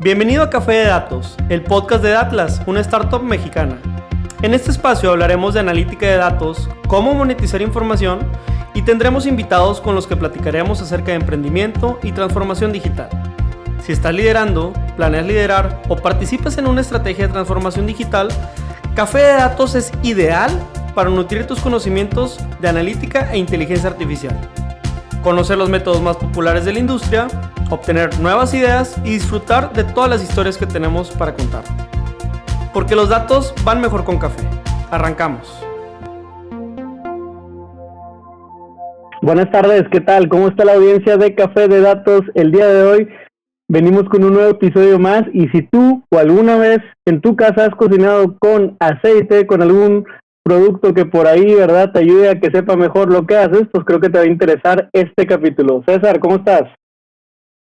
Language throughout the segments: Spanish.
Bienvenido a Café de Datos, el podcast de Datlas, una startup mexicana. En este espacio hablaremos de analítica de datos, cómo monetizar información y tendremos invitados con los que platicaremos acerca de emprendimiento y transformación digital. Si estás liderando, planeas liderar o participas en una estrategia de transformación digital, Café de Datos es ideal para nutrir tus conocimientos de analítica e inteligencia artificial, conocer los métodos más populares de la industria, obtener nuevas ideas y disfrutar de todas las historias que tenemos para contar. Porque los datos van mejor con café. Arrancamos. Buenas tardes, ¿qué tal? ¿Cómo está la audiencia de Café de Datos? El día de hoy venimos con un nuevo episodio más y si tú o alguna vez en tu casa has cocinado con aceite, con algún producto que por ahí, ¿verdad?, te ayude a que sepa mejor lo que haces, pues creo que te va a interesar este capítulo. César, ¿cómo estás?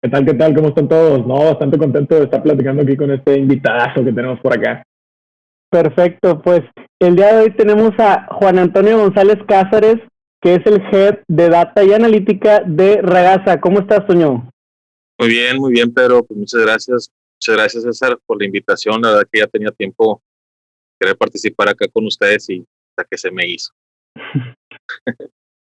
¿Qué tal? ¿Qué tal? ¿Cómo están todos? No, bastante contento de estar platicando aquí con este invitadazo que tenemos por acá. Perfecto, pues el día de hoy tenemos a Juan Antonio González Cázares, que es el Head de Data y Analítica de Ragasa. ¿Cómo estás, Toño? Muy bien, Pedro. Pues muchas gracias. Muchas gracias, César, por la invitación. La verdad que ya tenía tiempo querer participar acá con ustedes y hasta que se me hizo.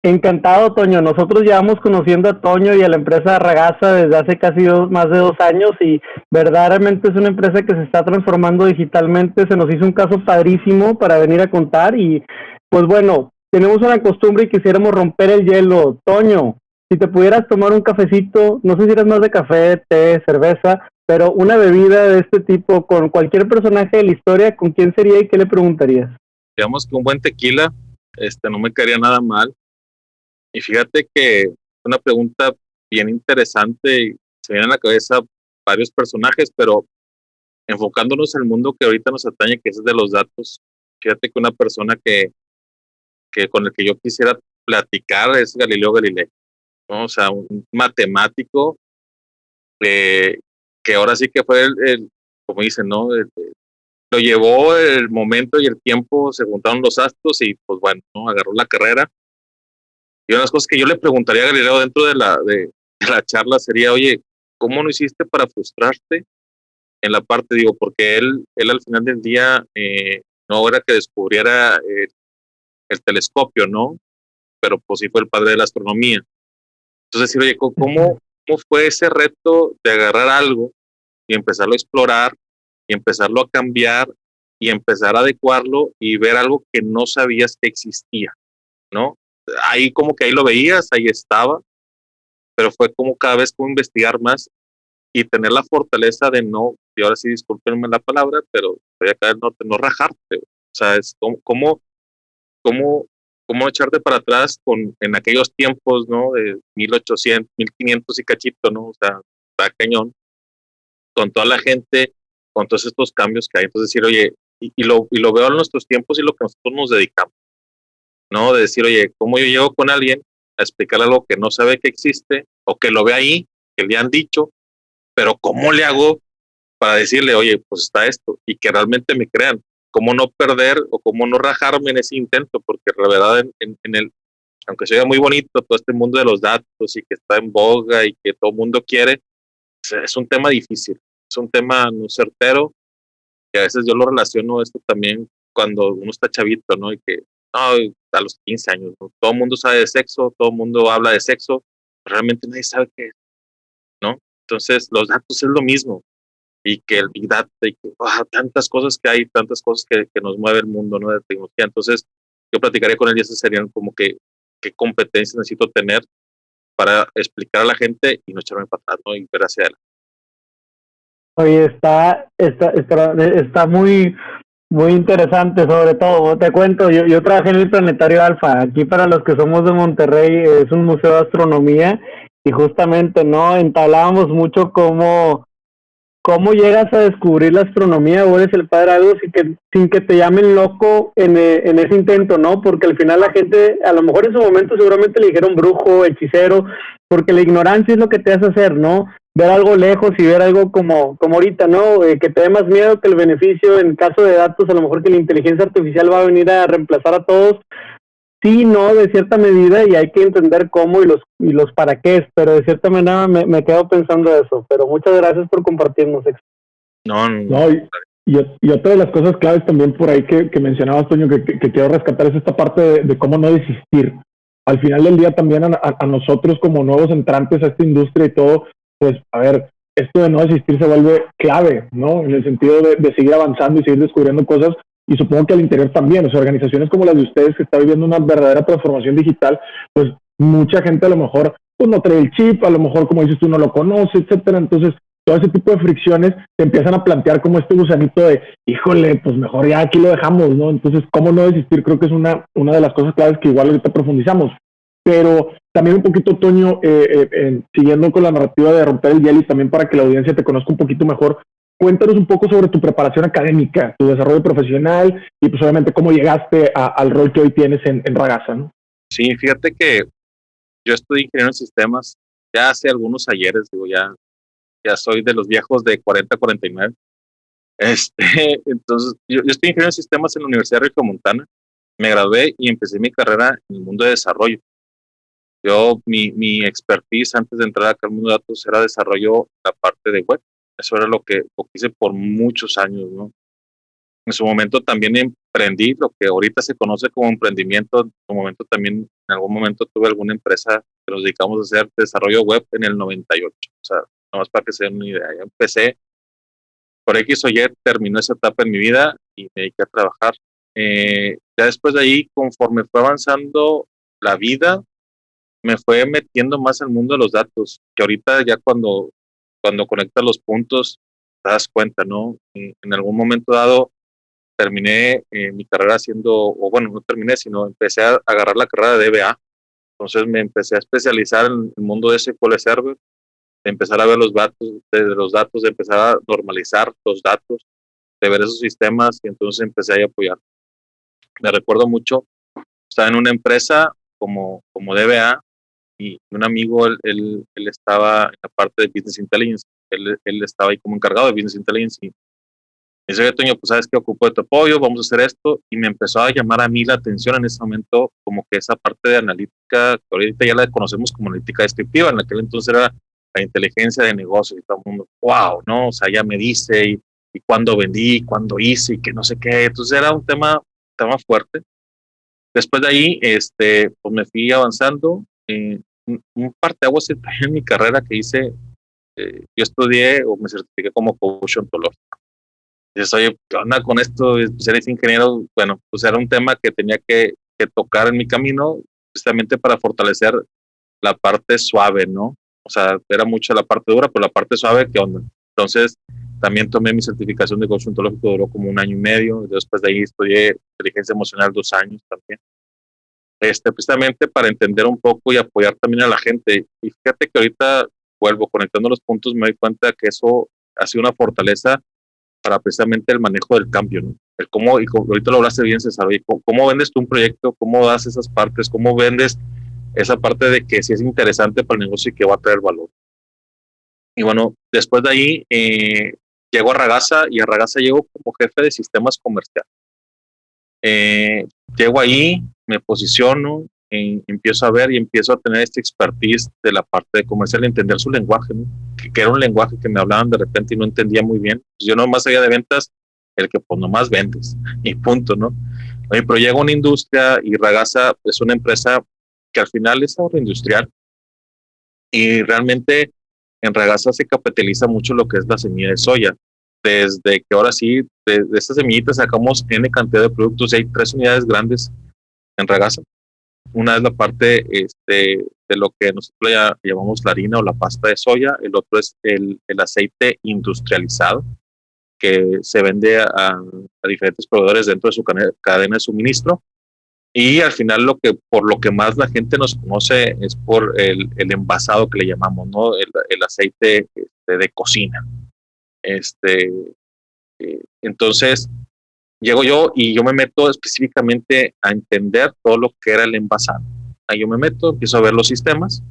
Encantado, Toño. Nosotros llevamos conociendo a Toño y a la empresa Ragasa desde hace casi más de 2 años y verdaderamente es una empresa que se está transformando digitalmente. Se nos hizo un caso padrísimo para venir a contar y pues bueno, tenemos una costumbre y quisiéramos romper el hielo. Toño, si te pudieras tomar un cafecito, no sé si eres más de café, té, cerveza, pero una bebida de este tipo con cualquier personaje de la historia, ¿con quién sería y qué le preguntarías? Digamos que un buen tequila no me caería nada mal. Y fíjate que es una pregunta bien interesante y se vienen a la cabeza varios personajes, pero enfocándonos en el mundo que ahorita nos atañe, que es de los datos, fíjate que una persona que con el que yo quisiera platicar es Galileo Galilei, ¿no? O sea, un matemático que ahora sí que fue como dicen, ¿no? Lo llevó el momento y el tiempo, se juntaron los astros y pues bueno, ¿no? Agarró la carrera. Y una de las cosas que yo le preguntaría a Galileo dentro de la charla sería, oye, ¿cómo no hiciste para frustrarte en la parte, digo, porque él al final del día no era que descubriera el telescopio, ¿no? Pero pues sí fue el padre de la astronomía. Entonces decir, oye, ¿cómo fue ese reto de agarrar algo y empezarlo a explorar y empezarlo a cambiar y empezar a adecuarlo y ver algo que no sabías que existía, ¿no? Ahí como que ahí lo veías, ahí estaba, pero fue como cada vez como investigar más y tener la fortaleza de no, y ahora sí discúlpenme la palabra, pero voy a caer no rajarte, o sea, es como echarte para atrás en aquellos tiempos, ¿no? De 1800, 1500 y cachito, ¿no? O sea, está cañón, con toda la gente, con todos estos cambios que hay, entonces decir, oye, y lo veo en nuestros tiempos y lo que nosotros nos dedicamos, ¿no? De decir, oye, ¿cómo yo llego con alguien a explicar algo que no sabe que existe o que lo ve ahí, que le han dicho, pero ¿cómo le hago para decirle, oye, pues está esto y que realmente me crean? ¿Cómo no perder o cómo no rajarme en ese intento? Porque la verdad, aunque se vea muy bonito todo este mundo de los datos y que está en boga y que todo el mundo quiere, es un tema difícil, es un tema no certero y a veces yo lo relaciono esto también cuando uno está chavito, ¿no? Y que a los 15 años, ¿no? Todo el mundo sabe de sexo, todo el mundo habla de sexo, pero realmente nadie sabe qué es, ¿no? Entonces, los datos es lo mismo, y que el Big Data, y que tantas cosas que hay, tantas cosas que nos mueve el mundo, ¿no? De tecnología. Entonces, yo platicaría con él y esas serían como que qué competencias necesito tener para explicar a la gente y no echarme para atrás, ¿no? Y ver hacia adelante. Oye, está muy, muy interesante, sobre todo, te cuento, yo trabajé en el Planetario Alfa, aquí para los que somos de Monterrey es un museo de astronomía y justamente, ¿no? Entablábamos mucho cómo llegas a descubrir la astronomía o eres el padre de algo sin que te llamen loco en ese intento, ¿no? Porque al final la gente, a lo mejor en su momento seguramente le dijeron brujo, hechicero, porque la ignorancia es lo que te hace hacer, ¿no? Ver algo lejos y ver algo como ahorita, ¿no? Que te dé más miedo que el beneficio en caso de datos, a lo mejor que la inteligencia artificial va a venir a reemplazar a todos. sí, no, de cierta medida, y hay que entender cómo y los para qué, pero de cierta manera me quedo pensando eso. Pero muchas gracias por compartirnos. No, No, y otra de las cosas claves también por ahí que mencionabas, Toño, que quiero rescatar es esta parte de cómo no desistir. Al final del día también a nosotros como nuevos entrantes a esta industria y todo, pues a ver, esto de no desistir se vuelve clave, ¿no? En el sentido de seguir avanzando y seguir descubriendo cosas, y supongo que al interior también, o sea, organizaciones como las de ustedes que está viviendo una verdadera transformación digital, pues mucha gente a lo mejor pues no trae el chip, a lo mejor como dices tú no lo conoce, etcétera. Entonces todo ese tipo de fricciones te empiezan a plantear como este gusanito de, híjole, pues mejor ya aquí lo dejamos, ¿no? Entonces, ¿cómo no desistir? Creo que es una de las cosas claves que igual ahorita profundizamos. Pero también un poquito, Toño, siguiendo con la narrativa de romper el hielo y también para que la audiencia te conozca un poquito mejor, cuéntanos un poco sobre tu preparación académica, tu desarrollo profesional y pues obviamente cómo llegaste al rol que hoy tienes en Ragasa, ¿no? sí, fíjate que yo estudié ingeniero en sistemas ya hace algunos ayeres, digo, ya soy de los viejos de 40 a 49. Entonces, yo estoy ingeniero en sistemas en la Universidad de Regiomontana. Me gradué y empecé mi carrera en el mundo de desarrollo. Mi expertise antes de entrar acá al mundo de datos era desarrollo la parte de web. Eso era lo que hice por muchos años, ¿no? En su momento también emprendí lo que ahorita se conoce como emprendimiento. En su momento también, en algún momento tuve alguna empresa que nos dedicamos a hacer desarrollo web en el 98. O sea, nomás para que se den una idea. Ya empecé por X o Y, terminó esa etapa en mi vida y me dediqué a trabajar. Ya después de ahí, conforme fue avanzando la vida, me fue metiendo más al mundo de los datos, que ahorita ya cuando conectas los puntos, te das cuenta, ¿no? En algún momento dado terminé mi carrera haciendo, o bueno, no terminé, sino empecé a agarrar la carrera de DBA. Entonces me empecé a especializar en el mundo de SQL Server, de empezar a ver los datos, de empezar a normalizar los datos, de ver esos sistemas, y entonces empecé a apoyar. Me recuerdo mucho, estaba en una empresa como DBA, y un amigo, él estaba en la parte de Business Intelligence, él estaba ahí como encargado de Business Intelligence, y me dice, oye, Toño, pues sabes que ocupo de tu apoyo, vamos a hacer esto, y me empezó a llamar a mí la atención en ese momento, como que esa parte de analítica, que ahorita ya la conocemos como analítica descriptiva, en aquel entonces era la inteligencia de negocios, y todo el mundo, wow, ¿no? O sea, ya me dice, y cuándo vendí, cuándo hice, y que no sé qué, entonces era un tema fuerte. Después de ahí, pues me fui avanzando, un parteaguas en mi carrera que hice, yo estudié o me certifiqué como coach ontológico. Dices, oye, ¿qué onda con esto? Pues eres ingeniero. Bueno, pues era un tema que tenía que tocar en mi camino, justamente para fortalecer la parte suave, ¿no? O sea, era mucho la parte dura, pero la parte suave, ¿qué onda? Entonces, también tomé mi certificación de coach ontológico, duró como 1 año y medio. Después de ahí estudié inteligencia emocional 2 años también. Precisamente para entender un poco y apoyar también a la gente. Y fíjate que ahorita vuelvo conectando los puntos, me doy cuenta que eso ha sido una fortaleza para precisamente el manejo del cambio, ¿no? El cómo, y ahorita lo hablaste bien, César, oye, ¿cómo vendes tú un proyecto? ¿Cómo das esas partes? ¿Cómo vendes esa parte de que sí es interesante para el negocio y que va a traer valor? Y bueno, después de ahí llego a Ragasa, y a Ragasa llego como jefe de sistemas comerciales. Llego ahí, me posiciono, empiezo a ver y empiezo a tener este expertise de la parte de comercial, entender su lenguaje, ¿no? Que era un lenguaje que me hablaban de repente y no entendía muy bien. Pues yo no, más allá de ventas, el que pues nomás vendes y punto, ¿no? Oye, pero llega una industria, y Ragasa es una empresa que al final es agroindustrial, y realmente en Ragasa se capitaliza mucho lo que es la semilla de soya. Desde que ahora sí, de estas semillitas sacamos N cantidad de productos, y hay 3 unidades grandes en Ragasa. Una es la parte de lo que nosotros llamamos la harina o la pasta de soya. El otro es el aceite industrializado, que se vende a diferentes proveedores dentro de su cadena de suministro. Y al final por lo que más la gente nos conoce es por el envasado que le llamamos, ¿no? El aceite de cocina. Entonces, llego yo y yo me meto específicamente a entender todo lo que era el envasado. Ahí yo me meto, empiezo a ver los sistemas.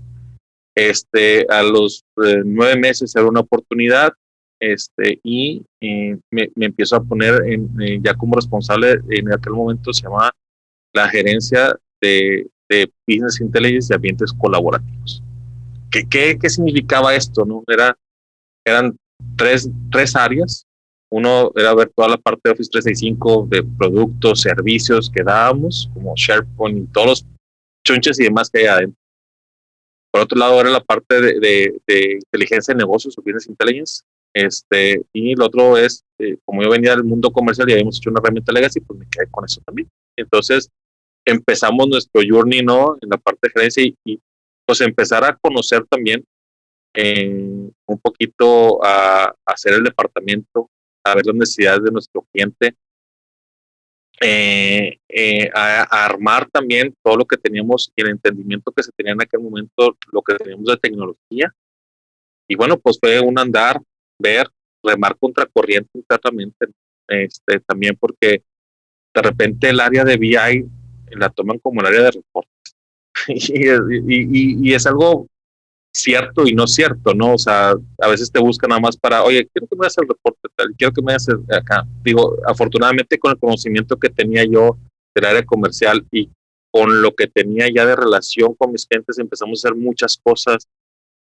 A los 9 meses era una oportunidad, y me empiezo a poner ya como responsable. En aquel momento se llamaba la gerencia de Business Intelligence y ambientes colaborativos. ¿Qué significaba esto? ¿No? Eran tres áreas. Uno era ver toda la parte de Office 365 de productos, servicios que dábamos, como SharePoint y todos los chunches y demás que hay adentro. Por otro lado, era la parte de inteligencia de negocios o Business Intelligence. Y lo otro es, como yo venía del mundo comercial y habíamos hecho una herramienta legacy, pues me quedé con eso también. Entonces, empezamos nuestro journey, ¿no? En la parte de gerencia y pues empezar a conocer también un poquito a hacer el departamento, a ver las necesidades de nuestro cliente, a armar también todo lo que teníamos y el entendimiento que se tenía en aquel momento, lo que teníamos de tecnología. Y bueno, pues fue un andar, ver, remar contra corriente internamente, también porque de repente el área de BI la toman como el área de reportes. y es algo cierto y no cierto, ¿no? O sea, a veces te buscan nada más para, oye, quiero que me hagas el reporte tal, quiero que me hagas acá. Digo, afortunadamente con el conocimiento que tenía yo del área comercial y con lo que tenía ya de relación con mis clientes, empezamos a hacer muchas cosas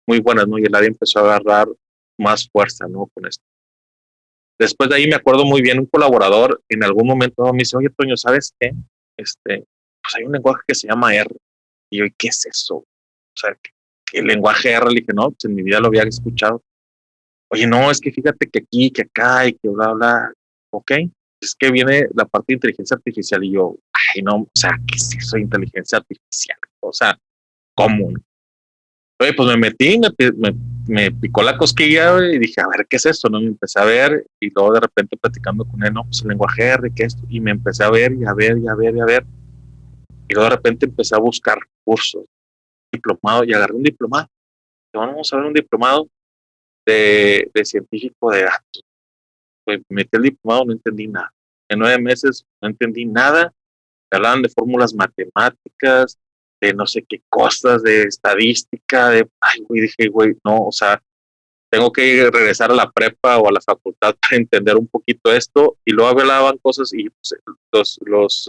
muy buenas, ¿no? Y el área empezó a agarrar más fuerza, ¿no? Con esto. Después de ahí me acuerdo muy bien, un colaborador en algún momento me dice, oye, Toño, ¿sabes qué? Pues hay un lenguaje que se llama R. Y yo, ¿qué es eso? O sea, el lenguaje R, le dije, no, pues en mi vida lo había escuchado. Oye, no, es que fíjate que aquí, que acá y que bla, bla. Ok, es que viene la parte de inteligencia artificial y yo, ay, no, o sea, ¿qué es eso de inteligencia artificial? O sea, ¿cómo? Oye, pues me metí, me picó la cosquilla y dije, a ver, ¿qué es esto? ¿No? Me empecé a ver y luego de repente platicando con él, no, pues el lenguaje R, ¿qué es esto? Y me empecé a ver y a ver y a ver y a ver. Y luego de repente empecé a buscar cursos, diplomado, y agarré un diplomado. Y vamos a ver un diplomado de científico de datos. Pues metí el diplomado, no entendí nada. En 9 meses no entendí nada. Me hablaban de fórmulas matemáticas, de no sé qué cosas, de estadística, dije, güey, no, o sea, tengo que regresar a la prepa o a la facultad para entender un poquito esto. Y luego hablaban cosas y pues, los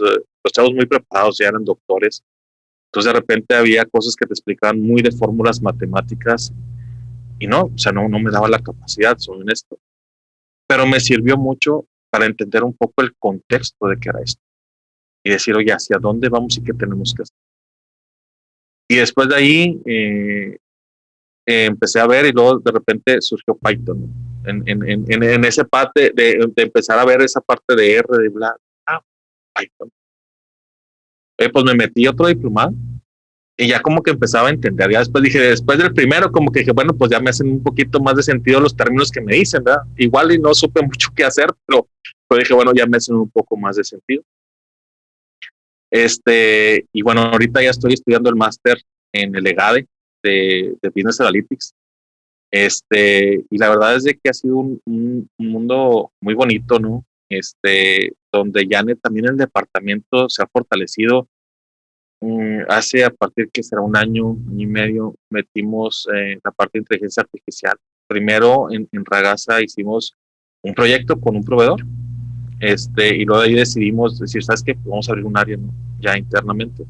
chavos muy preparados ya eran doctores. Entonces de repente había cosas que te explicaban muy de fórmulas matemáticas y no, o sea, no me daba la capacidad, soy honesto. Pero me sirvió mucho para entender un poco el contexto de qué era esto y decir, oye, ¿hacia dónde vamos y qué tenemos que hacer? Y después de ahí empecé a ver y luego de repente surgió Python, ¿no? En esa parte de empezar a ver esa parte de R, de bla, Python. Pues me metí otro diplomado y ya como que empezaba a entender. Ya después dije, después del primero, como que dije, bueno, pues ya me hacen un poquito más de sentido los términos que me dicen, ¿verdad? Igual y no supe mucho qué hacer, pero dije, bueno, ya me hacen un poco más de sentido. Y bueno, ahorita ya estoy estudiando el máster en el EGADE de Business Analytics. Y la verdad es de que ha sido un mundo muy bonito, ¿no? Donde ya también el departamento se ha fortalecido. Hace a partir que será un año y medio metimos la parte de inteligencia artificial. Primero en Ragasa hicimos un proyecto con un proveedor, y luego de ahí decidimos decir, ¿sabes qué? Pues vamos a abrir un área, ¿no? Ya internamente.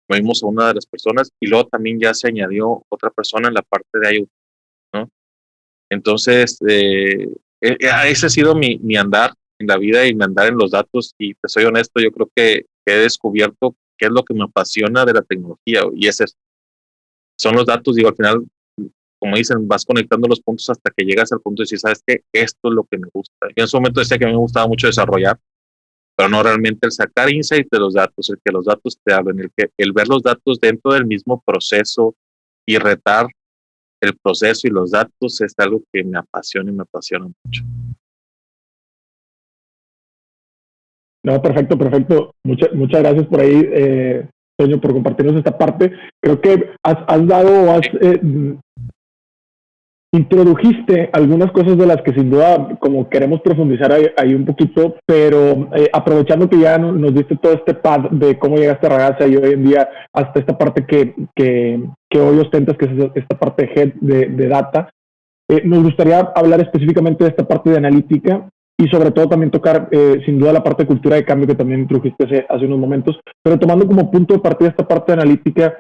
Movimos a una de las personas y luego también ya se añadió otra persona en la parte de IoT, ¿no? Entonces, ese ha sido mi andar en la vida y mi andar en los datos, y te soy honesto, yo creo que he descubierto qué es lo que me apasiona de la tecnología, y es eso. Son los datos, digo, al final, como dicen, vas conectando los puntos hasta que llegas al punto de decir, ¿sabes qué? Esto es lo que me gusta. Yo en su momento decía que a mí me gustaba mucho desarrollar, pero no realmente el sacar insight de los datos, el que los datos te hablen, el ver los datos dentro del mismo proceso y retar el proceso y los datos es algo que me apasiona y me apasiona mucho. No, perfecto. Muchas gracias por ahí, Toño, por compartirnos esta parte. Creo que introdujiste algunas cosas de las que sin duda como queremos profundizar ahí un poquito, pero aprovechando que ya nos diste todo este pad de cómo llegaste a Ragasa y hoy en día hasta esta parte que hoy ostentas, que es esta parte de head de data, nos gustaría hablar específicamente de esta parte de analítica y sobre todo también tocar sin duda la parte de cultura de cambio que también introdujiste hace unos momentos, pero tomando como punto de partida esta parte de analítica,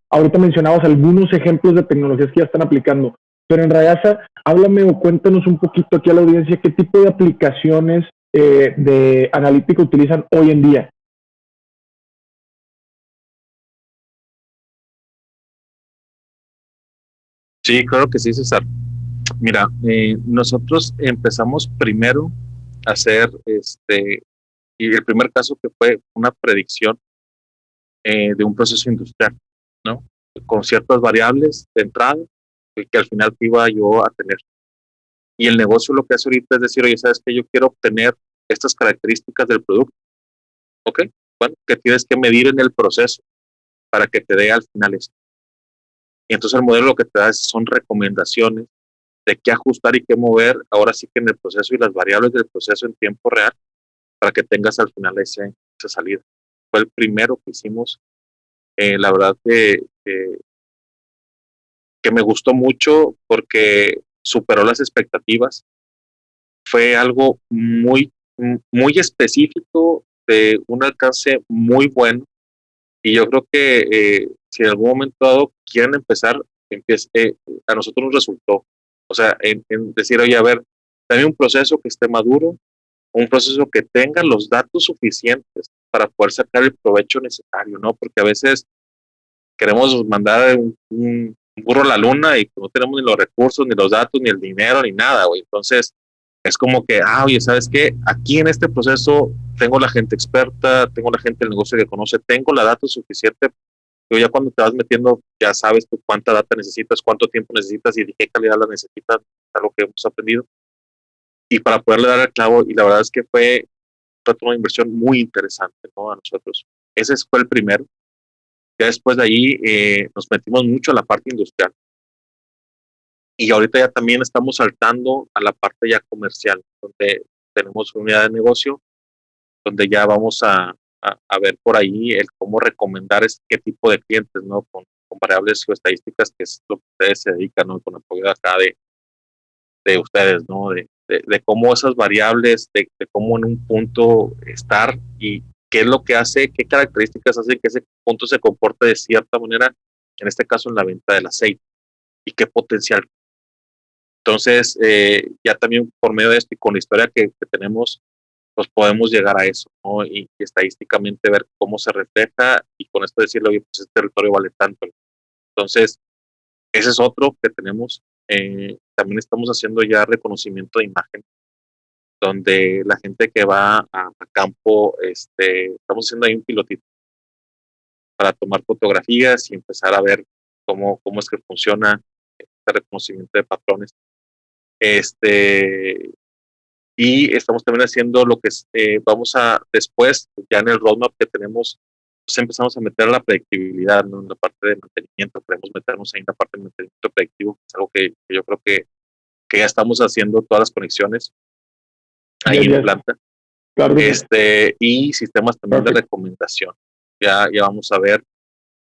ahorita mencionabas algunos ejemplos de tecnologías que ya están aplicando, pero en Rayasa, háblame o cuéntanos un poquito aquí a la audiencia qué tipo de aplicaciones de analítica utilizan hoy en día. Sí, claro que sí, César. Mira, nosotros empezamos primero a hacer, y el primer caso que fue una predicción de un proceso industrial, ¿no? Con ciertas variables de entrada que al final iba yo a tener. Y el negocio lo que hace ahorita es decir, oye, ¿sabes qué? Yo quiero obtener estas características del producto, ¿ok? Bueno, que tienes que medir en el proceso para que te dé al final esto. Y entonces el modelo lo que te da son recomendaciones de qué ajustar y qué mover, ahora sí que en el proceso y las variables del proceso en tiempo real, para que tengas al final esa salida. Fue el primero que hicimos. La verdad que me gustó mucho porque superó las expectativas. Fue algo muy específico, de un alcance muy bueno, y yo creo que si en algún momento dado quieren empezar, a nosotros nos resultó. O sea, en decir, oye, a ver, dame un proceso que esté maduro, un proceso que tenga los datos suficientes para poder sacar el provecho necesario, ¿no? Porque a veces queremos mandar un burro a la luna y no tenemos ni los recursos, ni los datos, ni el dinero, ni nada, güey. Entonces, es como que, oye, ¿sabes qué? Aquí en este proceso tengo la gente experta, tengo la gente del negocio que conoce, tengo la data suficiente. Pero ya cuando te vas metiendo, ya sabes tú cuánta data necesitas, cuánto tiempo necesitas y de qué calidad la necesitas, algo que hemos aprendido. Y para poderle dar el clavo, y la verdad es que fue una inversión muy interesante, ¿no? A nosotros. Ese fue el primero. Ya después de ahí nos metimos mucho a la parte industrial. Y ahorita ya también estamos saltando a la parte ya comercial, donde tenemos una unidad de negocio, donde ya vamos a ver por ahí el cómo recomendar qué tipo de clientes, ¿no? Con variables geoestadísticas, que es lo que ustedes se dedican, ¿no? Con apoyo acá de ustedes, ¿no? De cómo esas variables, de cómo en un punto estar y qué es lo que hace, qué características hacen que ese punto se comporte de cierta manera, en este caso en la venta del aceite, y qué potencial. Entonces, ya también por medio de esto y con la historia que tenemos, pues podemos llegar a eso, ¿no? Y estadísticamente ver cómo se refleja y con esto decirle, oye, pues este territorio vale tanto. Entonces, ese es otro que tenemos. También estamos haciendo ya reconocimiento de imagen, donde la gente que va a campo, estamos haciendo ahí un pilotito para tomar fotografías y empezar a ver cómo es que funciona este reconocimiento de patrones. Y estamos también haciendo lo que es, vamos a después, ya en el roadmap que tenemos, pues empezamos a meter la predictibilidad, ¿no? En la parte de mantenimiento, queremos meternos ahí en la parte de mantenimiento predictivo, que es algo que yo creo que ya estamos haciendo todas las conexiones ahí en planta. Claro. Y sistemas también de recomendación. Ya vamos a ver,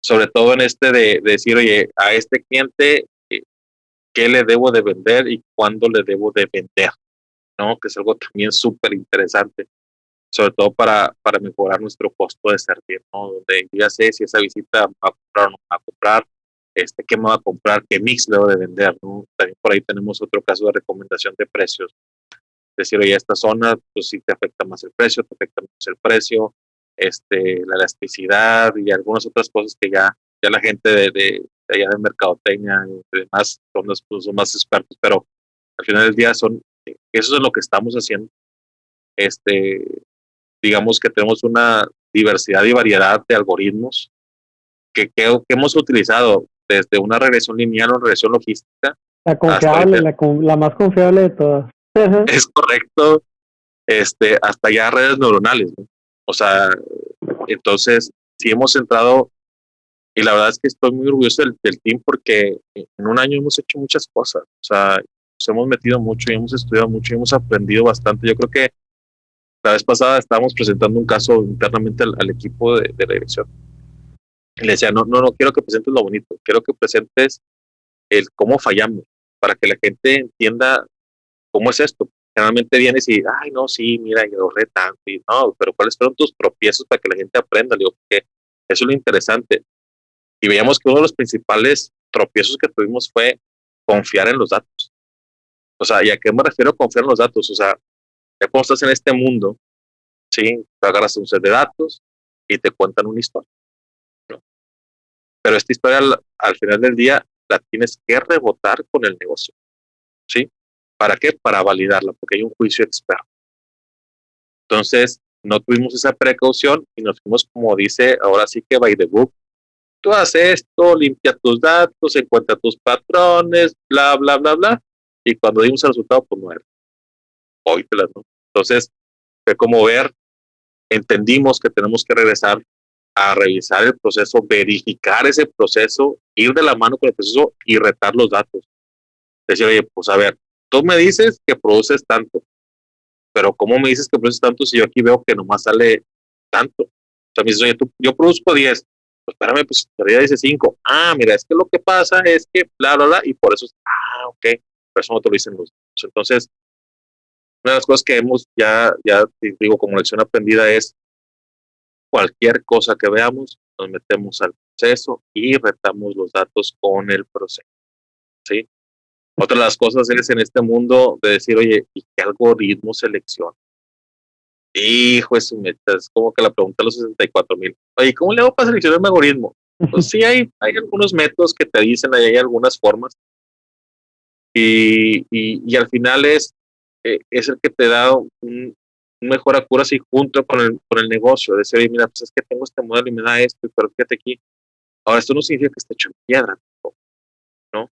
sobre todo en de decir, oye, a este cliente, ¿qué le debo de vender y cuándo le debo de vender? ¿No? Que es algo también súper interesante, sobre todo para mejorar nuestro costo de servir, ¿no? Donde ya sé si esa visita va a comprar o no va a comprar, qué me va a comprar, qué mix debo de vender, ¿no? También por ahí tenemos otro caso de recomendación de precios. Es decir, oye, esta zona, pues sí te afecta más el precio, te afecta más el precio, la elasticidad y algunas otras cosas que ya la gente de allá de mercadotecnia y demás son más expertos, pero al final del día eso es lo que estamos haciendo. Digamos que tenemos una diversidad y variedad de algoritmos que hemos utilizado desde una regresión lineal o regresión logística. La confiable, la más confiable de todas. Es correcto, hasta ya redes neuronales, ¿no? O sea, entonces sí hemos entrado, y la verdad es que estoy muy orgulloso del team porque en un año hemos hecho muchas cosas. O sea, nos hemos metido mucho y hemos estudiado mucho y hemos aprendido bastante. Yo creo que la vez pasada estábamos presentando un caso internamente al equipo de la dirección. Y le decía, no quiero que presentes lo bonito, quiero que presentes el cómo fallamos, para que la gente entienda cómo es esto. generalmente vienes y, ay, no, sí, mira, yo ahorré tanto, y no, pero ¿cuáles fueron tus tropiezos para que la gente aprenda? Le digo, que eso es lo interesante. Y veíamos que uno de los principales tropiezos que tuvimos fue confiar en los datos. O sea, ¿y a qué me refiero confiar en los datos? O sea, ya cuando estás en este mundo, sí, te agarras un set de datos y te cuentan una historia, ¿no? Pero esta historia al final del día la tienes que rebotar con el negocio, ¿sí? ¿Para qué? Para validarla, porque hay un juicio experto. Entonces, no tuvimos esa precaución y nos fuimos, como dice, ahora sí que by the book. Tú haces esto, limpia tus datos, encuentra tus patrones, bla, bla, bla, bla. Y cuando dimos el resultado, pues no era. Óytelas, ¿no? Entonces, fue como ver, entendimos que tenemos que regresar a revisar el proceso, verificar ese proceso, ir de la mano con el proceso y retar los datos. Decir, oye, pues a ver, tú me dices que produces tanto, pero ¿cómo me dices que produces tanto si yo aquí veo que nomás sale tanto? O sea, me dices, oye, yo produzco 10, pues espérame, pues todavía dice 5. Ah, mira, es que lo que pasa es que bla, bla, bla, y por eso, ok, por eso no te lo dicen los datos. Entonces, una de las cosas que hemos ya digo, como lección aprendida es cualquier cosa que veamos, nos metemos al proceso y retamos los datos con el proceso, ¿sí? Otra de las cosas es en este mundo de decir, oye, ¿y qué algoritmo selecciona? Hijo, es como que la pregunta de los 64,000. Oye, ¿cómo le hago para seleccionar un algoritmo? Pues sí, hay algunos métodos que te dicen, hay algunas formas, y al final es el que te da un mejor accuracy junto con el negocio. De decir, oye, mira, pues es que tengo este modelo y me da esto, pero fíjate aquí. Ahora, esto no significa que esté hecho en piedra, ¿no?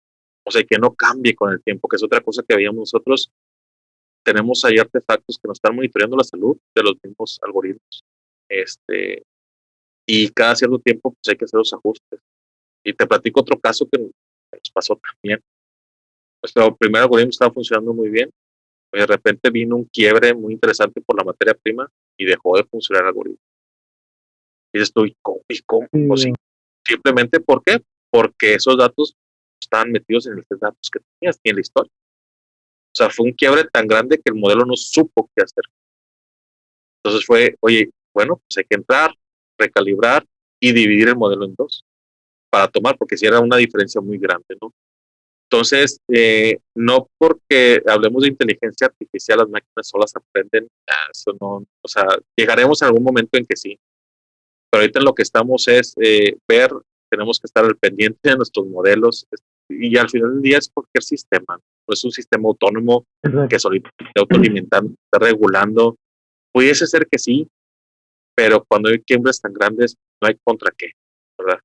O sea, que no cambie con el tiempo, que es otra cosa que veíamos nosotros. Tenemos ahí artefactos que nos están monitoreando la salud de los mismos algoritmos. Y cada cierto tiempo pues hay que hacer los ajustes. Y te platico otro caso que nos pasó también. Nuestro primer algoritmo estaba funcionando muy bien. Y de repente vino un quiebre muy interesante por la materia prima y dejó de funcionar el algoritmo. Y estoy, ¿cómo? O sí, simplemente, ¿por qué? Porque esos datos estaban metidos en el set de datos que tenías y en la historia. O sea, fue un quiebre tan grande que el modelo no supo qué hacer. Entonces fue, oye, bueno, pues hay que entrar, recalibrar y dividir el modelo en dos para tomar, porque si era una diferencia muy grande, ¿no? Entonces, no porque hablemos de inteligencia artificial, las máquinas solas aprenden, eso no, o sea, llegaremos en algún momento en que sí, pero ahorita en lo que estamos es ver, tenemos que estar al pendiente de nuestros modelos, y al final del día es cualquier sistema, no es un sistema autónomo que solito esté autoalimentando, está regulando. Pudiese ser que sí, pero cuando hay quiebres tan grandes, no hay contra qué, ¿verdad?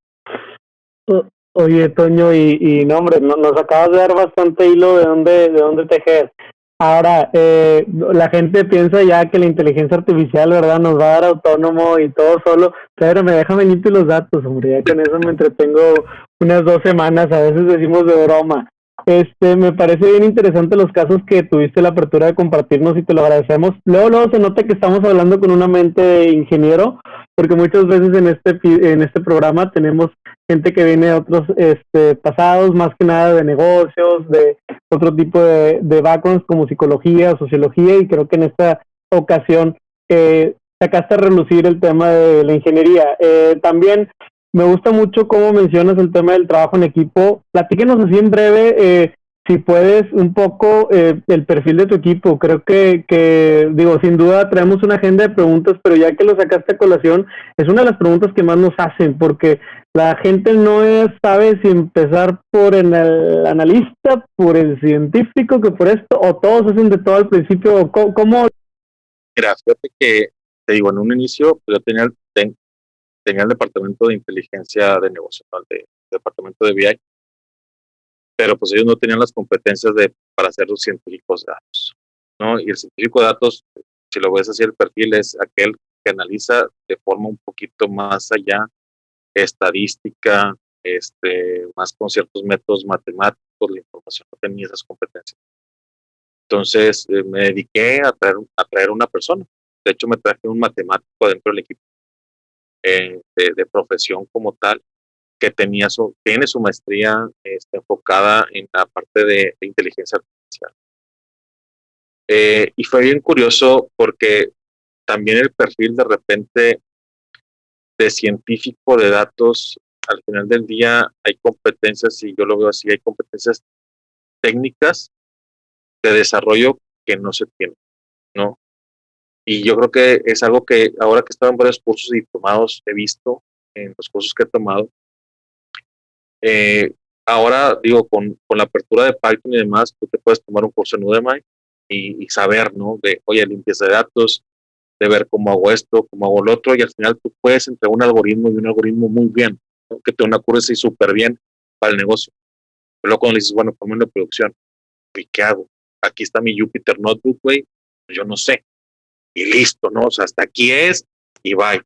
Oye, Toño, y no, hombre, nos acabas de dar bastante hilo de dónde tejer. Ahora, la gente piensa ya que la inteligencia artificial, ¿verdad?, nos va a dar autónomo y todo solo, pero déjame limpio los datos, hombre, ya con eso me entretengo unas 2 semanas, a veces decimos de broma. Me parece bien interesante los casos que tuviste la apertura de compartirnos y te lo agradecemos. Luego se nota que estamos hablando con una mente de ingeniero, porque muchas veces en este programa tenemos gente que viene de otros pasados, más que nada de negocios, de otro tipo de backgrounds como psicología, sociología, y creo que en esta ocasión sacaste a relucir el tema de la ingeniería. También me gusta mucho cómo mencionas el tema del trabajo en equipo. Platíquenos así en breve, si puedes, un poco el perfil de tu equipo. Creo que, digo, sin duda traemos una agenda de preguntas, pero ya que lo sacaste a colación, es una de las preguntas que más nos hacen, porque la gente no sabe si empezar por el analista, por el científico, que por esto, o todos hacen de todo al principio. ¿Cómo? Mira, fíjate que, te digo, en un inicio, pues yo tenía el departamento de inteligencia de negocio, ¿no? El departamento de BI, pero pues ellos no tenían las competencias para ser los científicos de datos, ¿no? Y el científico de datos, si lo ves así, el perfil es aquel que analiza de forma un poquito más allá, estadística, más con ciertos métodos matemáticos, la información, no tenía esas competencias. Entonces me dediqué a traer una persona. De hecho, me traje un matemático dentro del equipo de profesión como tal, que tiene su maestría enfocada en la parte de inteligencia artificial. Y fue bien curioso porque también el perfil de repente de científico de datos, al final del día hay competencias, y yo lo veo así, hay competencias técnicas de desarrollo que no se tienen, ¿no? Y yo creo que es algo que ahora que he estado en varios cursos y diplomados he visto en los cursos que he tomado. Ahora digo, con la apertura de Python y demás, tú te puedes tomar un curso en Udemy y saber, ¿no? De, oye, limpieza de datos, de ver cómo hago esto, cómo hago lo otro, y al final tú puedes entregar un algoritmo y un algoritmo muy bien, ¿no? Que te una accuracy súper bien para el negocio. Pero luego cuando dices, bueno, ponme una producción, ¿y qué hago? Aquí está mi Jupyter Notebook, güey, yo no sé. Y listo, ¿no? O sea, hasta aquí es y bye.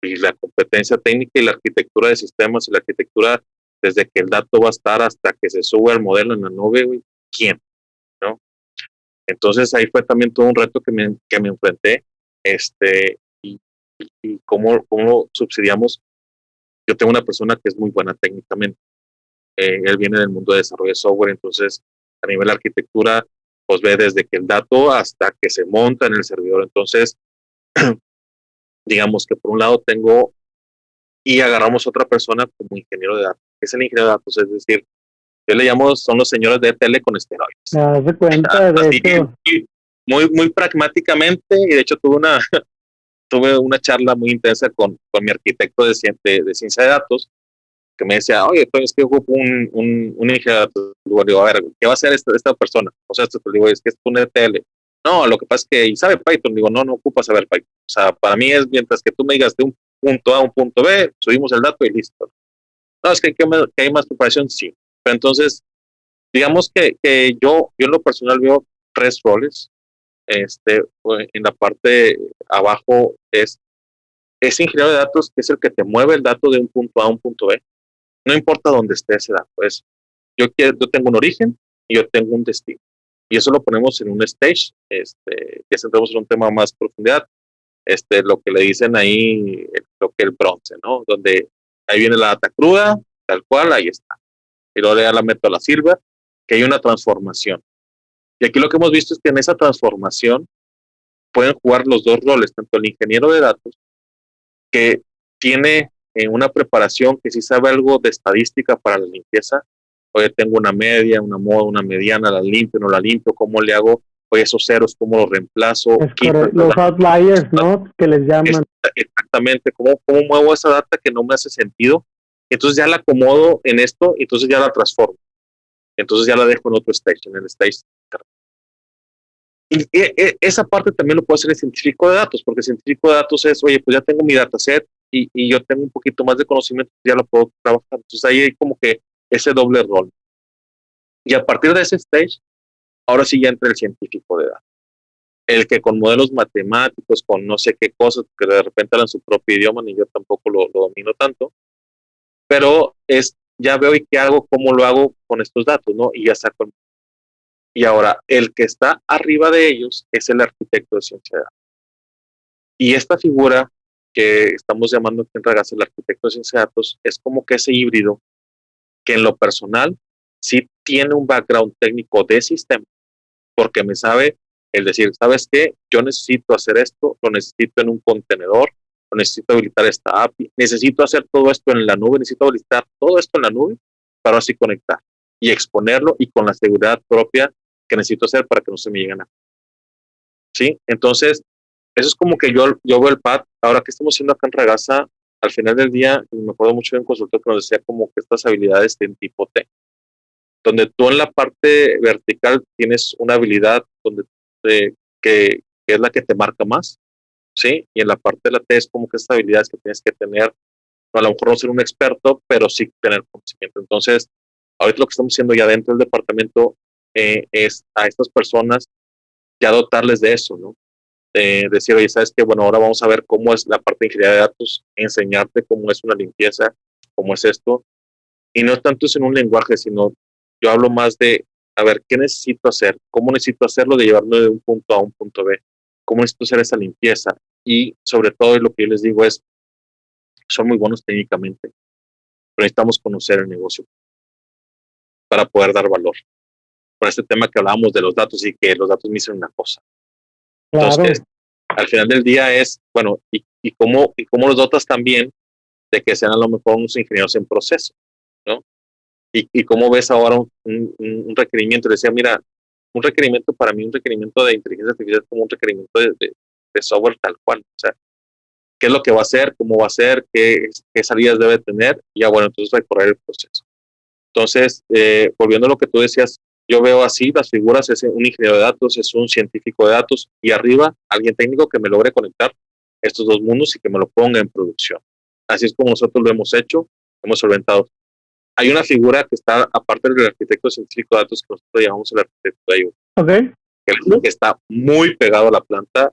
Y la competencia técnica y la arquitectura de sistemas y la arquitectura desde que el dato va a estar hasta que se sube el modelo en la nube, güey, ¿quién? ¿No? Entonces ahí fue también todo un reto que me enfrenté, y, y cómo subsidiamos. Yo tengo una persona que es muy buena técnicamente, él viene del mundo de desarrollo de software, entonces a nivel de arquitectura, pues ve desde que el dato hasta que se monta en el servidor. Entonces, digamos que por un lado tengo, y agarramos otra persona como ingeniero de datos, que es el ingeniero de datos, es decir, yo le llamo, son los señores de tele con esteroides. Me das cuenta de Así, eso. muy pragmáticamente, y de hecho tuve una charla muy intensa con mi arquitecto de ciencia de datos, que me decía, oye, pues es que ocupo un ingeniero de datos. Digo, a ver, ¿qué va a hacer esta persona? O sea, esto te digo, es que es un ETL. No, lo que pasa es que, ¿y sabe Python? Digo, no ocupa saber Python. O sea, para mí es mientras que tú me digas de un punto A a un punto B, subimos el dato y listo. No, es que hay más preparación, sí. Pero entonces, digamos que yo en lo personal veo tres roles. En la parte abajo es ingeniero de datos, que es el que te mueve el dato de un punto A a un punto B. No importa dónde esté ese dato. Yo tengo un origen y yo tengo un destino. Y eso lo ponemos en un stage, que entramos en un tema más profundidad, lo que le dicen ahí, lo que el bronce, ¿no? Donde ahí viene la data cruda, tal cual, ahí está. Y luego ya la meto a la silver, que hay una transformación. Y aquí lo que hemos visto es que en esa transformación pueden jugar los dos roles, tanto el ingeniero de datos, que tiene una preparación, que sí sabe algo de estadística para la limpieza. Oye, tengo una media, una moda, una mediana, la limpio, no la limpio, ¿cómo le hago? Oye, esos ceros, ¿cómo los reemplazo? Los outliers, ¿no? Que les llaman. Exactamente, ¿cómo muevo esa data que no me hace sentido? Entonces ya la acomodo en esto, y entonces ya la transformo. Entonces ya la dejo en otro stage, en el stage. Y esa parte también lo puede hacer el científico de datos, porque el científico de datos es, oye, pues ya tengo mi dataset y yo tengo un poquito más de conocimiento, ya lo puedo trabajar. Entonces ahí hay como que ese doble rol. Y a partir de ese stage, ahora sí ya entra el científico de datos. El que con modelos matemáticos, con no sé qué cosas, que de repente hablan su propio idioma, ni yo tampoco lo domino tanto, pero ya veo y qué hago, cómo lo hago con estos datos, ¿no? Y ya saco. Y ahora, el que está arriba de ellos es el arquitecto de ciencia de datos. Y esta figura que estamos llamando aquí en Ragaz el arquitecto de ciencia de datos es como que ese híbrido que en lo personal sí tiene un background técnico de sistema, porque me sabe el decir, ¿sabes qué? Yo necesito hacer esto, lo necesito en un contenedor, lo necesito habilitar esta API, necesito hacer todo esto en la nube, necesito habilitar todo esto en la nube para así conectar y exponerlo, y con la seguridad propia que necesito hacer para que no se me lleguen a... ¿Sí? Entonces, eso es como que yo veo el path. Ahora, ¿qué estamos haciendo acá en Ragasa? Al final del día, me acuerdo mucho de un consultor que nos decía como que estas habilidades en tipo T, donde tú en la parte vertical tienes una habilidad que es la que te marca más, ¿sí? Y en la parte de la T es como que estas habilidades que tienes que tener, a lo mejor no ser un experto, pero sí tener conocimiento. Entonces, ahorita lo que estamos haciendo ya dentro del departamento es a estas personas ya dotarles de eso, ¿no? Decir, oye, ¿sabes qué? Bueno, ahora vamos a ver cómo es la parte de ingeniería de datos, enseñarte cómo es una limpieza, cómo es esto. Y no tanto es en un lenguaje, sino yo hablo más de, a ver, ¿qué necesito hacer? ¿Cómo necesito hacerlo de llevarlo de un punto A un punto B? ¿Cómo necesito hacer esa limpieza? Y sobre todo, lo que yo les digo es, son muy buenos técnicamente, pero necesitamos conocer el negocio para poder dar valor. por este tema que hablábamos de los datos y que los datos me dicen una cosa. Claro. Entonces, al final del día es, bueno, y cómo los dotas también de que sean a lo mejor unos ingenieros en proceso, ¿no? Y cómo ves ahora un requerimiento. Decía, mira, un requerimiento para mí, un requerimiento de inteligencia artificial como un requerimiento de software tal cual. O sea, qué es lo que va a hacer, cómo va a ser, qué salidas debe tener, y ya bueno, entonces recorrer el proceso. Entonces, volviendo a lo que tú decías, yo veo así las figuras, es un ingeniero de datos, es un científico de datos, y arriba alguien técnico que me logre conectar estos dos mundos y que me lo ponga en producción. Así es como nosotros lo hemos hecho, hemos solventado. Hay una figura que está, aparte del arquitecto científico de datos, que nosotros llamamos el arquitecto de IoT, Ok. que está muy pegado a la planta,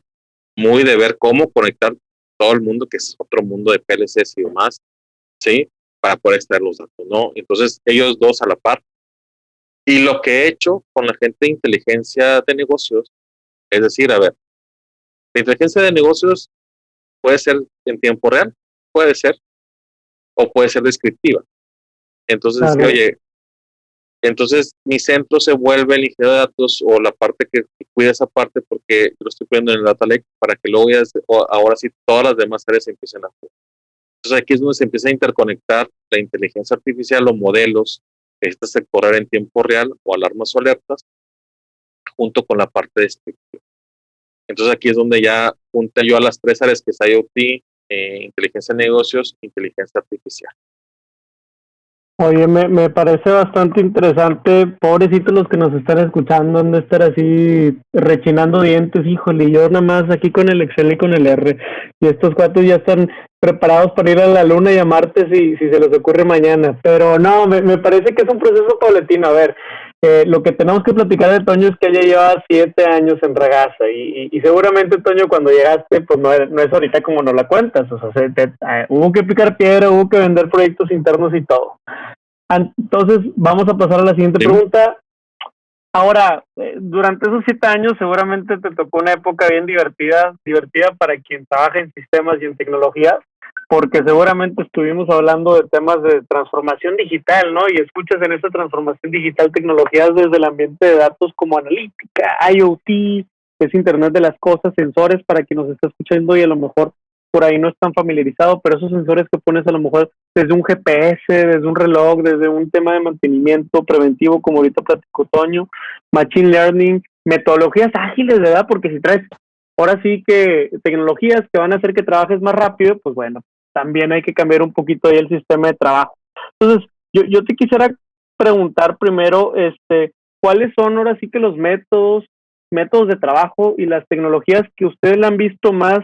muy de ver cómo conectar todo el mundo, que es otro mundo de PLCs y demás, ¿sí? Para poder extraer los datos, ¿no? Entonces, ellos dos a la par. Y lo que he hecho con la gente de inteligencia de negocios, es decir, a ver, la inteligencia de negocios puede ser en tiempo real, puede ser, o puede ser descriptiva. Entonces, Claro. oye, entonces mi centro se vuelve el ingeniero de datos o la parte que cuida esa parte porque lo estoy poniendo en el Data Lake para que luego ya, ahora sí todas las demás áreas empiecen a jugar. Entonces aquí es donde se empieza a interconectar la inteligencia artificial o modelos que estas se correr en tiempo real o alarmas o alertas junto con la parte descriptiva. Entonces aquí es donde ya junta yo a las tres áreas que es IoT, inteligencia de negocios, inteligencia artificial. Oye, me parece bastante interesante. Pobrecitos los que nos están escuchando, han de estar así rechinando dientes, híjole, y yo nada más aquí con el Excel y con el R. Y estos cuates ya están preparados para ir a la Luna y a Marte si se les ocurre mañana. Pero no, me parece que es un proceso paulatino. A ver, lo que tenemos que platicar de Toño es que ella lleva 7 años en Ragasa y seguramente, Toño, cuando llegaste, pues no es ahorita como nos la cuentas. O sea, hubo que picar piedra, hubo que vender proyectos internos y todo. Entonces, vamos a pasar a la siguiente pregunta. Ahora, durante esos 7 años seguramente te tocó una época bien divertida para quien trabaja en sistemas y en tecnologías, porque seguramente estuvimos hablando de temas de transformación digital, ¿no? Y escuchas en esta transformación digital tecnologías desde el ambiente de datos como analítica, IoT, es Internet de las Cosas, sensores para quien nos está escuchando y a lo mejor por ahí no están familiarizados, pero esos sensores que pones a lo mejor desde un GPS, desde un reloj, desde un tema de mantenimiento preventivo, como ahorita platicó Toño, machine learning, metodologías ágiles, ¿verdad? Porque si traes ahora sí que tecnologías que van a hacer que trabajes más rápido, pues bueno, también hay que cambiar un poquito ahí el sistema de trabajo. Entonces, yo te quisiera preguntar primero, ¿cuáles son ahora sí que los métodos de trabajo y las tecnologías que ustedes le han visto más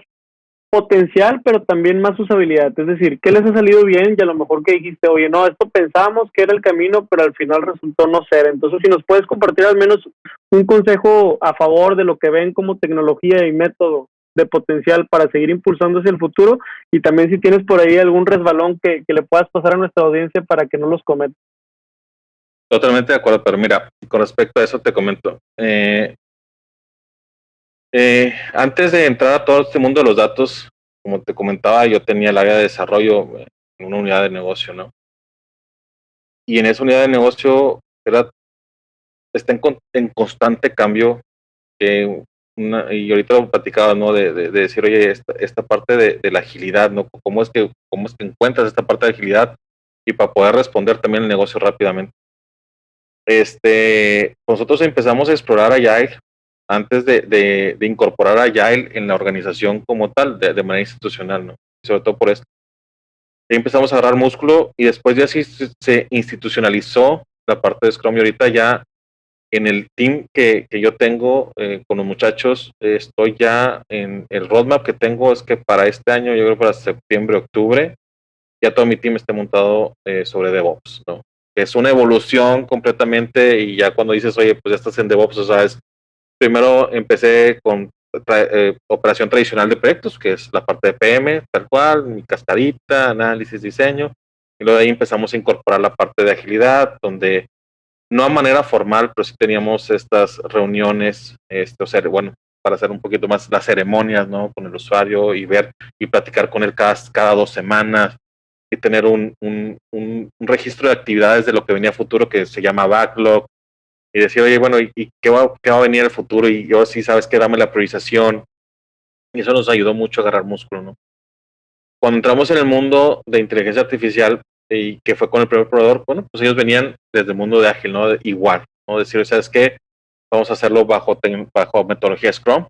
potencial, pero también más usabilidad? Es decir, ¿qué les ha salido bien? Y a lo mejor que dijiste, oye, no, esto pensamos que era el camino, pero al final resultó no ser. Entonces, si nos puedes compartir al menos un consejo a favor de lo que ven como tecnología y método de potencial para seguir impulsando hacia el futuro, y también si tienes por ahí algún resbalón que le puedas pasar a nuestra audiencia para que no los cometa. Totalmente de acuerdo, pero mira, con respecto a eso te comento. Antes de entrar a todo este mundo de los datos, como te comentaba, yo tenía el área de desarrollo en una unidad de negocio, ¿no? Y en esa unidad de negocio está en constante cambio. Y ahorita lo platicaba, ¿no? De decir, oye, esta parte de la agilidad, ¿no? ¿Cómo es que encuentras esta parte de agilidad y para poder responder también el negocio rápidamente? Nosotros empezamos a explorar Agile antes de incorporar Agile en la organización como tal, de manera institucional, ¿no? Sobre todo por esto. Y empezamos a agarrar músculo y después ya sí se institucionalizó la parte de Scrum y ahorita ya en el team que yo tengo con los muchachos, estoy ya en el roadmap que tengo es que para este año, yo creo para septiembre, octubre, ya todo mi team esté montado sobre DevOps, ¿no? Es una evolución completamente y ya cuando dices, oye, pues ya estás en DevOps, o sea, primero empecé con operación tradicional de proyectos, que es la parte de PM, tal cual, mi cascadita, análisis, diseño, y luego de ahí empezamos a incorporar la parte de agilidad, donde no a manera formal, pero sí teníamos estas reuniones, o sea, bueno, para hacer un poquito más las ceremonias, ¿no? Con el usuario y ver y platicar con él cada 2 semanas y tener un registro de actividades de lo que venía a futuro que se llama backlog y decir, oye, bueno, ¿y qué va a venir el futuro? Y yo sí, sabes que dame la priorización. Y eso nos ayudó mucho a agarrar músculo, ¿no? Cuando entramos en el mundo de inteligencia artificial, y que fue con el primer proveedor, bueno, pues ellos venían desde el mundo de ágil, ¿no? Igual, ¿no? Decir, ¿sabes qué? Vamos a hacerlo bajo metodología Scrum,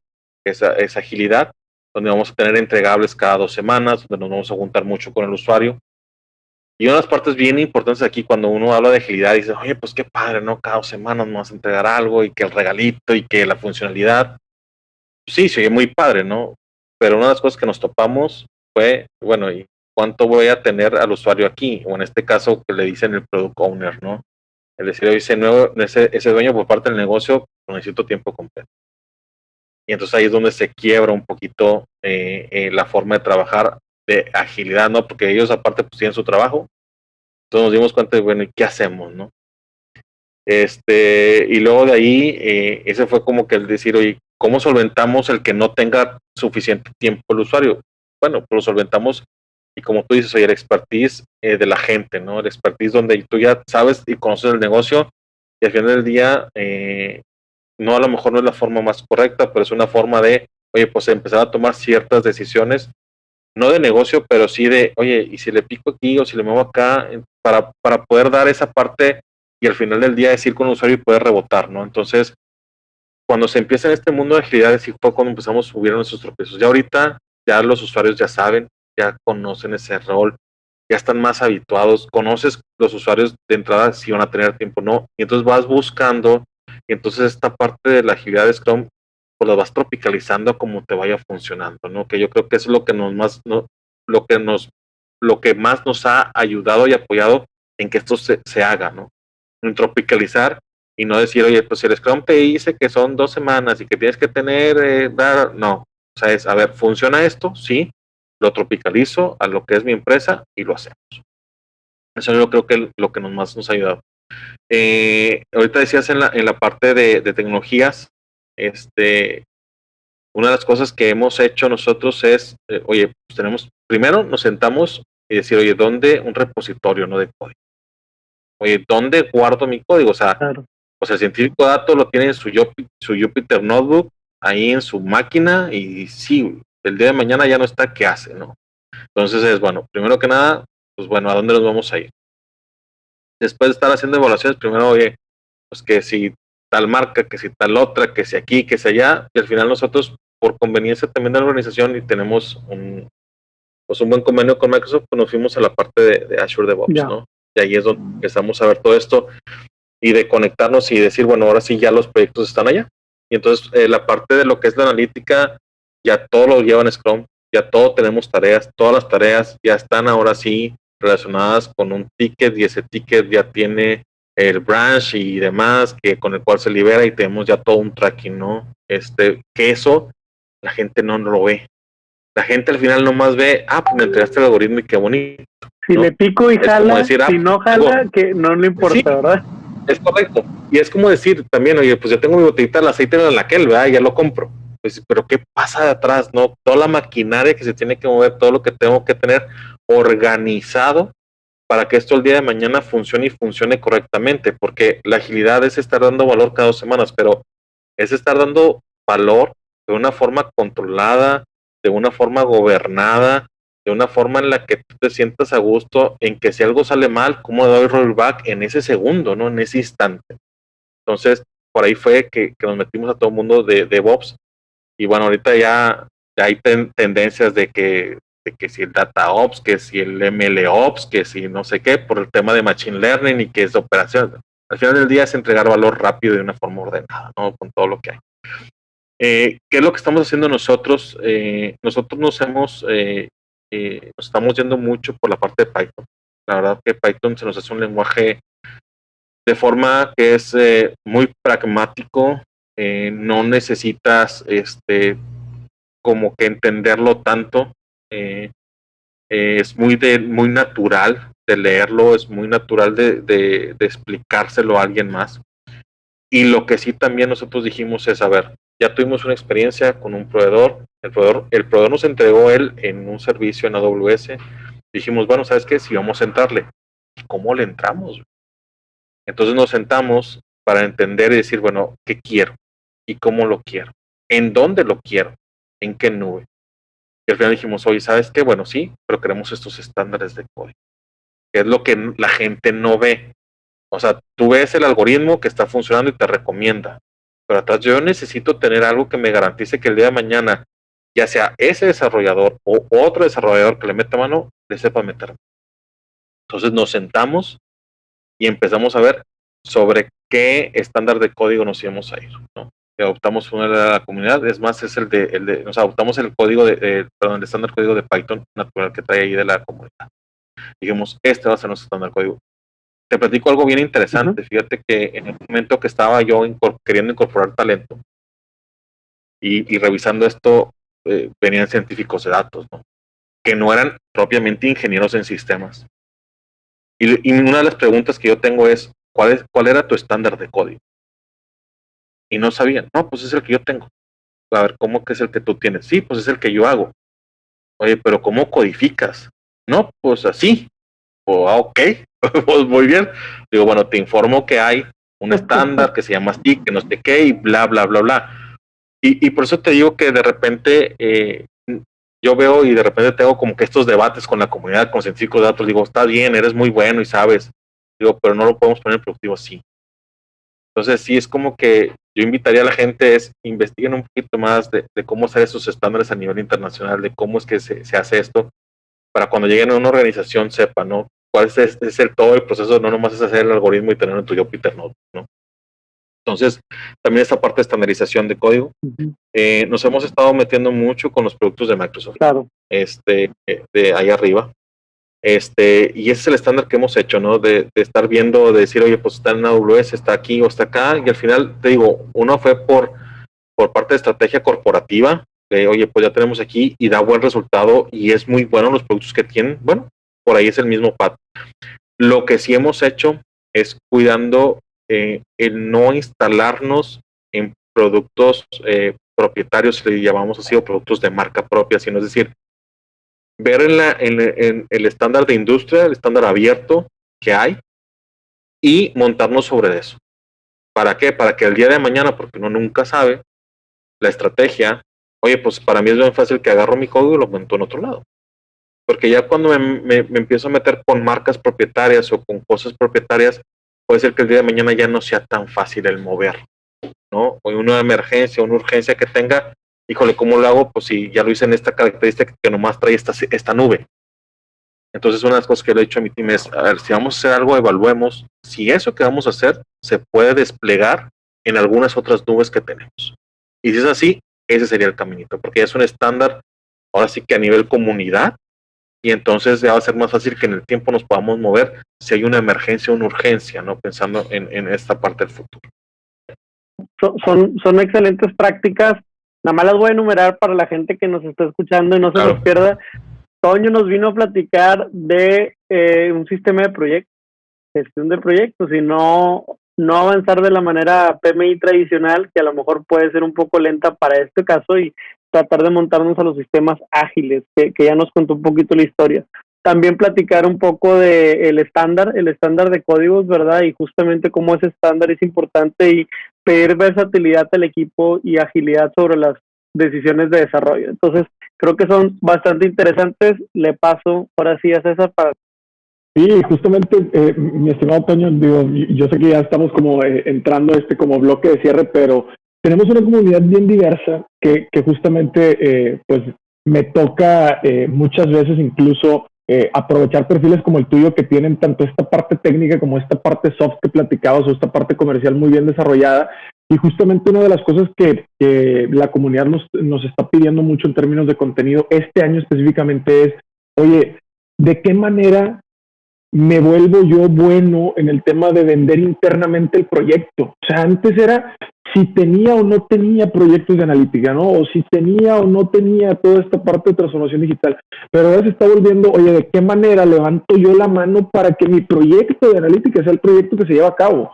esa agilidad, donde vamos a tener entregables cada 2 semanas, donde nos vamos a juntar mucho con el usuario. Y una de las partes bien importantes aquí, cuando uno habla de agilidad, dice, oye, pues qué padre, ¿no? Cada 2 semanas nos vas a entregar algo, y que el regalito, y que la funcionalidad. Sí, sí, muy padre, ¿no? Pero una de las cosas que nos topamos fue, bueno, ¿y cuánto voy a tener al usuario aquí? O en este caso, que le dicen el product owner, ¿no? Es decir, ese dueño por parte del negocio, pues, necesito tiempo completo. Y entonces ahí es donde se quiebra un poquito la forma de trabajar de agilidad, ¿no? Porque ellos aparte pues tienen su trabajo. Entonces nos dimos cuenta de, bueno, ¿y qué hacemos, no? Y luego de ahí, ese fue como que el decir, oye, ¿cómo solventamos el que no tenga suficiente tiempo el usuario? Bueno, pues lo solventamos, y como tú dices, oye, el expertise de la gente, ¿no? El expertise donde tú ya sabes y conoces el negocio, y al final del día, no, a lo mejor no es la forma más correcta, pero es una forma de, oye, pues empezar a tomar ciertas decisiones, no de negocio, pero sí de, oye, y si le pico aquí o si le muevo acá, para poder dar esa parte y al final del día decir con el usuario y poder rebotar, ¿no? Entonces, cuando se empieza en este mundo de agilidad, sí fue cuando empezamos a subir nuestros tropiezos. Ya ahorita, ya los usuarios ya saben, ya conocen ese rol, ya están más habituados, conoces los usuarios de entrada si van a tener tiempo o no, y entonces vas buscando, y entonces esta parte de la agilidad de Scrum, pues la vas tropicalizando como te vaya funcionando, ¿no? Que yo creo que eso es lo que lo que más nos ha ayudado y apoyado en que esto se haga, ¿no? En tropicalizar y no decir, oye, pues el Scrum te dice que son 2 semanas y que tienes que tener, no, o sea, es, a ver, ¿funciona esto? Sí, lo tropicalizo a lo que es mi empresa y lo hacemos. Eso yo creo que lo que más nos ha ayudado. Ahorita decías en la parte de tecnologías, una de las cosas que hemos hecho nosotros es, oye, pues primero nos sentamos y decir, oye, ¿dónde un repositorio, no de código? Oye, ¿dónde guardo mi código? O sea, Claro. pues el científico de datos lo tiene en su Jupyter Notebook, ahí en su máquina, y sí, el día de mañana ya no está, ¿qué hace, no? Entonces es, bueno, primero que nada, pues bueno, ¿a dónde nos vamos a ir? Después de estar haciendo evaluaciones, primero, oye, pues que si tal marca, que si tal otra, que si aquí, que si allá, y al final nosotros, por conveniencia también de la organización, y tenemos un buen convenio con Microsoft, pues nos fuimos a la parte de Azure DevOps, ¿no? Y ahí es donde empezamos a ver todo esto, y de conectarnos y decir, bueno, ahora sí ya los proyectos están allá. Y entonces la parte de lo que es la analítica, ya todo lo lleva en Scrum, ya todo tenemos tareas, todas las tareas ya están ahora sí relacionadas con un ticket, y ese ticket ya tiene el branch y demás, que con el cual se libera, y tenemos ya todo un tracking, ¿no? Que eso la gente no lo ve. La gente al final nomás ve, pues me entregaste el algoritmo y qué bonito. Si ¿no? le pico y jala, decir, si no jala, que no le importa, sí, ¿verdad? Es correcto. Y es como decir también, oye, pues yo tengo mi botellita del aceite en la aquel, ¿verdad? Ya lo compro. Pues, pero ¿qué pasa de atrás, no? Toda la maquinaria que se tiene que mover, todo lo que tengo que tener organizado para que esto el día de mañana funcione y funcione correctamente, porque la agilidad es estar dando valor cada 2 semanas, pero es estar dando valor de una forma controlada, de una forma gobernada, de una forma en la que tú te sientas a gusto, en que si algo sale mal, ¿cómo doy rollback en ese segundo, no? En ese instante. Entonces, por ahí fue que nos metimos a todo el mundo de DevOps, y bueno, ahorita ya hay tendencias de que si el DataOps, que si el MLOps, que si no sé qué, por el tema de Machine Learning y que es de operación. Al final del día es entregar valor rápido y de una forma ordenada, ¿no? Con todo lo que hay. ¿Qué es lo que estamos haciendo nosotros? Nosotros nos estamos yendo mucho por la parte de Python. La verdad que Python se nos hace un lenguaje de forma que es muy pragmático, no necesitas como que entenderlo tanto, es muy natural de leerlo, es muy natural de explicárselo a alguien más. Y lo que sí también nosotros dijimos es, a ver, ya tuvimos una experiencia con un proveedor, el proveedor nos entregó él en un servicio en AWS, dijimos, bueno, ¿sabes qué? Si vamos a entrarle, ¿cómo le entramos? Entonces nos sentamos para entender y decir, bueno, ¿qué quiero? ¿Y cómo lo quiero? ¿En dónde lo quiero? ¿En qué nube? Y al final dijimos, oye, ¿sabes qué? Bueno, sí, pero queremos estos estándares de código, que es lo que la gente no ve. O sea, tú ves el algoritmo que está funcionando y te recomienda, pero atrás yo necesito tener algo que me garantice que el día de mañana, ya sea ese desarrollador o otro desarrollador que le meta mano, le sepa meter. Entonces nos sentamos y empezamos a ver sobre qué estándar de código nos íbamos a ir, ¿no? Adoptamos una de la comunidad, es más, es nos adoptamos el código el estándar código de Python natural que trae ahí de la comunidad. Dijimos, este va a ser nuestro estándar código. Te platico algo bien interesante. Fíjate que en el momento que estaba yo queriendo incorporar talento y revisando esto, venían científicos de datos, ¿no? Que no eran propiamente ingenieros en sistemas. Y una de las preguntas que yo tengo es, ¿cuál era tu estándar de código? Y no sabían. No, pues es el que yo tengo. A ver, ¿cómo que es el que tú tienes? Sí, pues es el que yo hago. Oye, pero ¿cómo codificas? No, pues así. Ok, pues muy bien. Digo, bueno, te informo que hay un estándar que se llama así, que no sé qué, y bla, bla, bla, bla. Y por eso te digo que de repente yo veo y de repente tengo como que estos debates con la comunidad, con científicos de datos. Digo, está bien, eres muy bueno y sabes. Digo, pero no lo podemos poner en productivo así. Entonces sí es como que yo invitaría a la gente investiguen un poquito más de cómo hacer esos estándares a nivel internacional, de cómo es que se hace esto, para cuando lleguen a una organización sepan, ¿no? Cuál es todo el proceso, no nomás es hacer el algoritmo y tenerlo en tu Jupyter Notebook, ¿no? Entonces, también esta parte de estandarización de código. Nos hemos estado metiendo mucho con los productos de Microsoft. Claro. De ahí arriba. Y ese es el estándar que hemos hecho, ¿no? De estar viendo, de decir, oye, pues está en AWS, está aquí o está acá, y al final, te digo, uno fue por parte de estrategia corporativa, de, oye, pues ya tenemos aquí y da buen resultado y es muy bueno los productos que tienen, bueno, por ahí es el mismo path. Lo que sí hemos hecho es cuidando el no instalarnos en productos propietarios, le llamamos así, o productos de marca propia, sino es decir, ver en el estándar de industria, el estándar abierto que hay y montarnos sobre eso. ¿Para qué? Para que el día de mañana, porque uno nunca sabe, la estrategia, oye, pues para mí es bien fácil que agarro mi código y lo monto en otro lado. Porque ya cuando me empiezo a meter con marcas propietarias o con cosas propietarias, puede ser que el día de mañana ya no sea tan fácil el mover, ¿no? O una emergencia, una urgencia que tenga, híjole, ¿cómo lo hago? Pues si ya lo hice en esta característica que nomás trae esta nube. Entonces una de las cosas que le he dicho a mi team es, a ver, si vamos a hacer algo, evaluemos si eso que vamos a hacer se puede desplegar en algunas otras nubes que tenemos. Y si es así, ese sería el caminito, porque ya es un estándar, ahora sí que a nivel comunidad, y entonces ya va a ser más fácil que en el tiempo nos podamos mover si hay una emergencia o una urgencia, ¿no? Pensando en esta parte del futuro. Son excelentes prácticas. Nada más las voy a enumerar para la gente que nos está escuchando y no se Claro. nos pierda. Toño nos vino a platicar de un sistema de proyectos, gestión de proyectos, y no avanzar de la manera PMI tradicional, que a lo mejor puede ser un poco lenta para este caso, y tratar de montarnos a los sistemas ágiles, que ya nos contó un poquito la historia. También platicar un poco de el estándar de códigos, ¿verdad? Y justamente cómo ese estándar es importante y pedir versatilidad al equipo y agilidad sobre las decisiones de desarrollo. Entonces, creo que son bastante interesantes. Le paso ahora sí a César para... Sí, justamente, mi estimado Toño, digo, yo sé que ya estamos como entrando a como bloque de cierre, pero tenemos una comunidad bien diversa que justamente pues me toca muchas veces incluso aprovechar perfiles como el tuyo que tienen tanto esta parte técnica como esta parte soft que platicabas o esta parte comercial muy bien desarrollada. Y justamente una de las cosas que la comunidad nos está pidiendo mucho en términos de contenido este año específicamente es, oye, ¿de qué manera me vuelvo yo bueno en el tema de vender internamente el proyecto? O sea, antes era si tenía o no tenía proyectos de analítica, ¿no? O si tenía o no tenía toda esta parte de transformación digital. Pero ahora se está volviendo, oye, ¿de qué manera levanto yo la mano para que mi proyecto de analítica sea el proyecto que se lleva a cabo?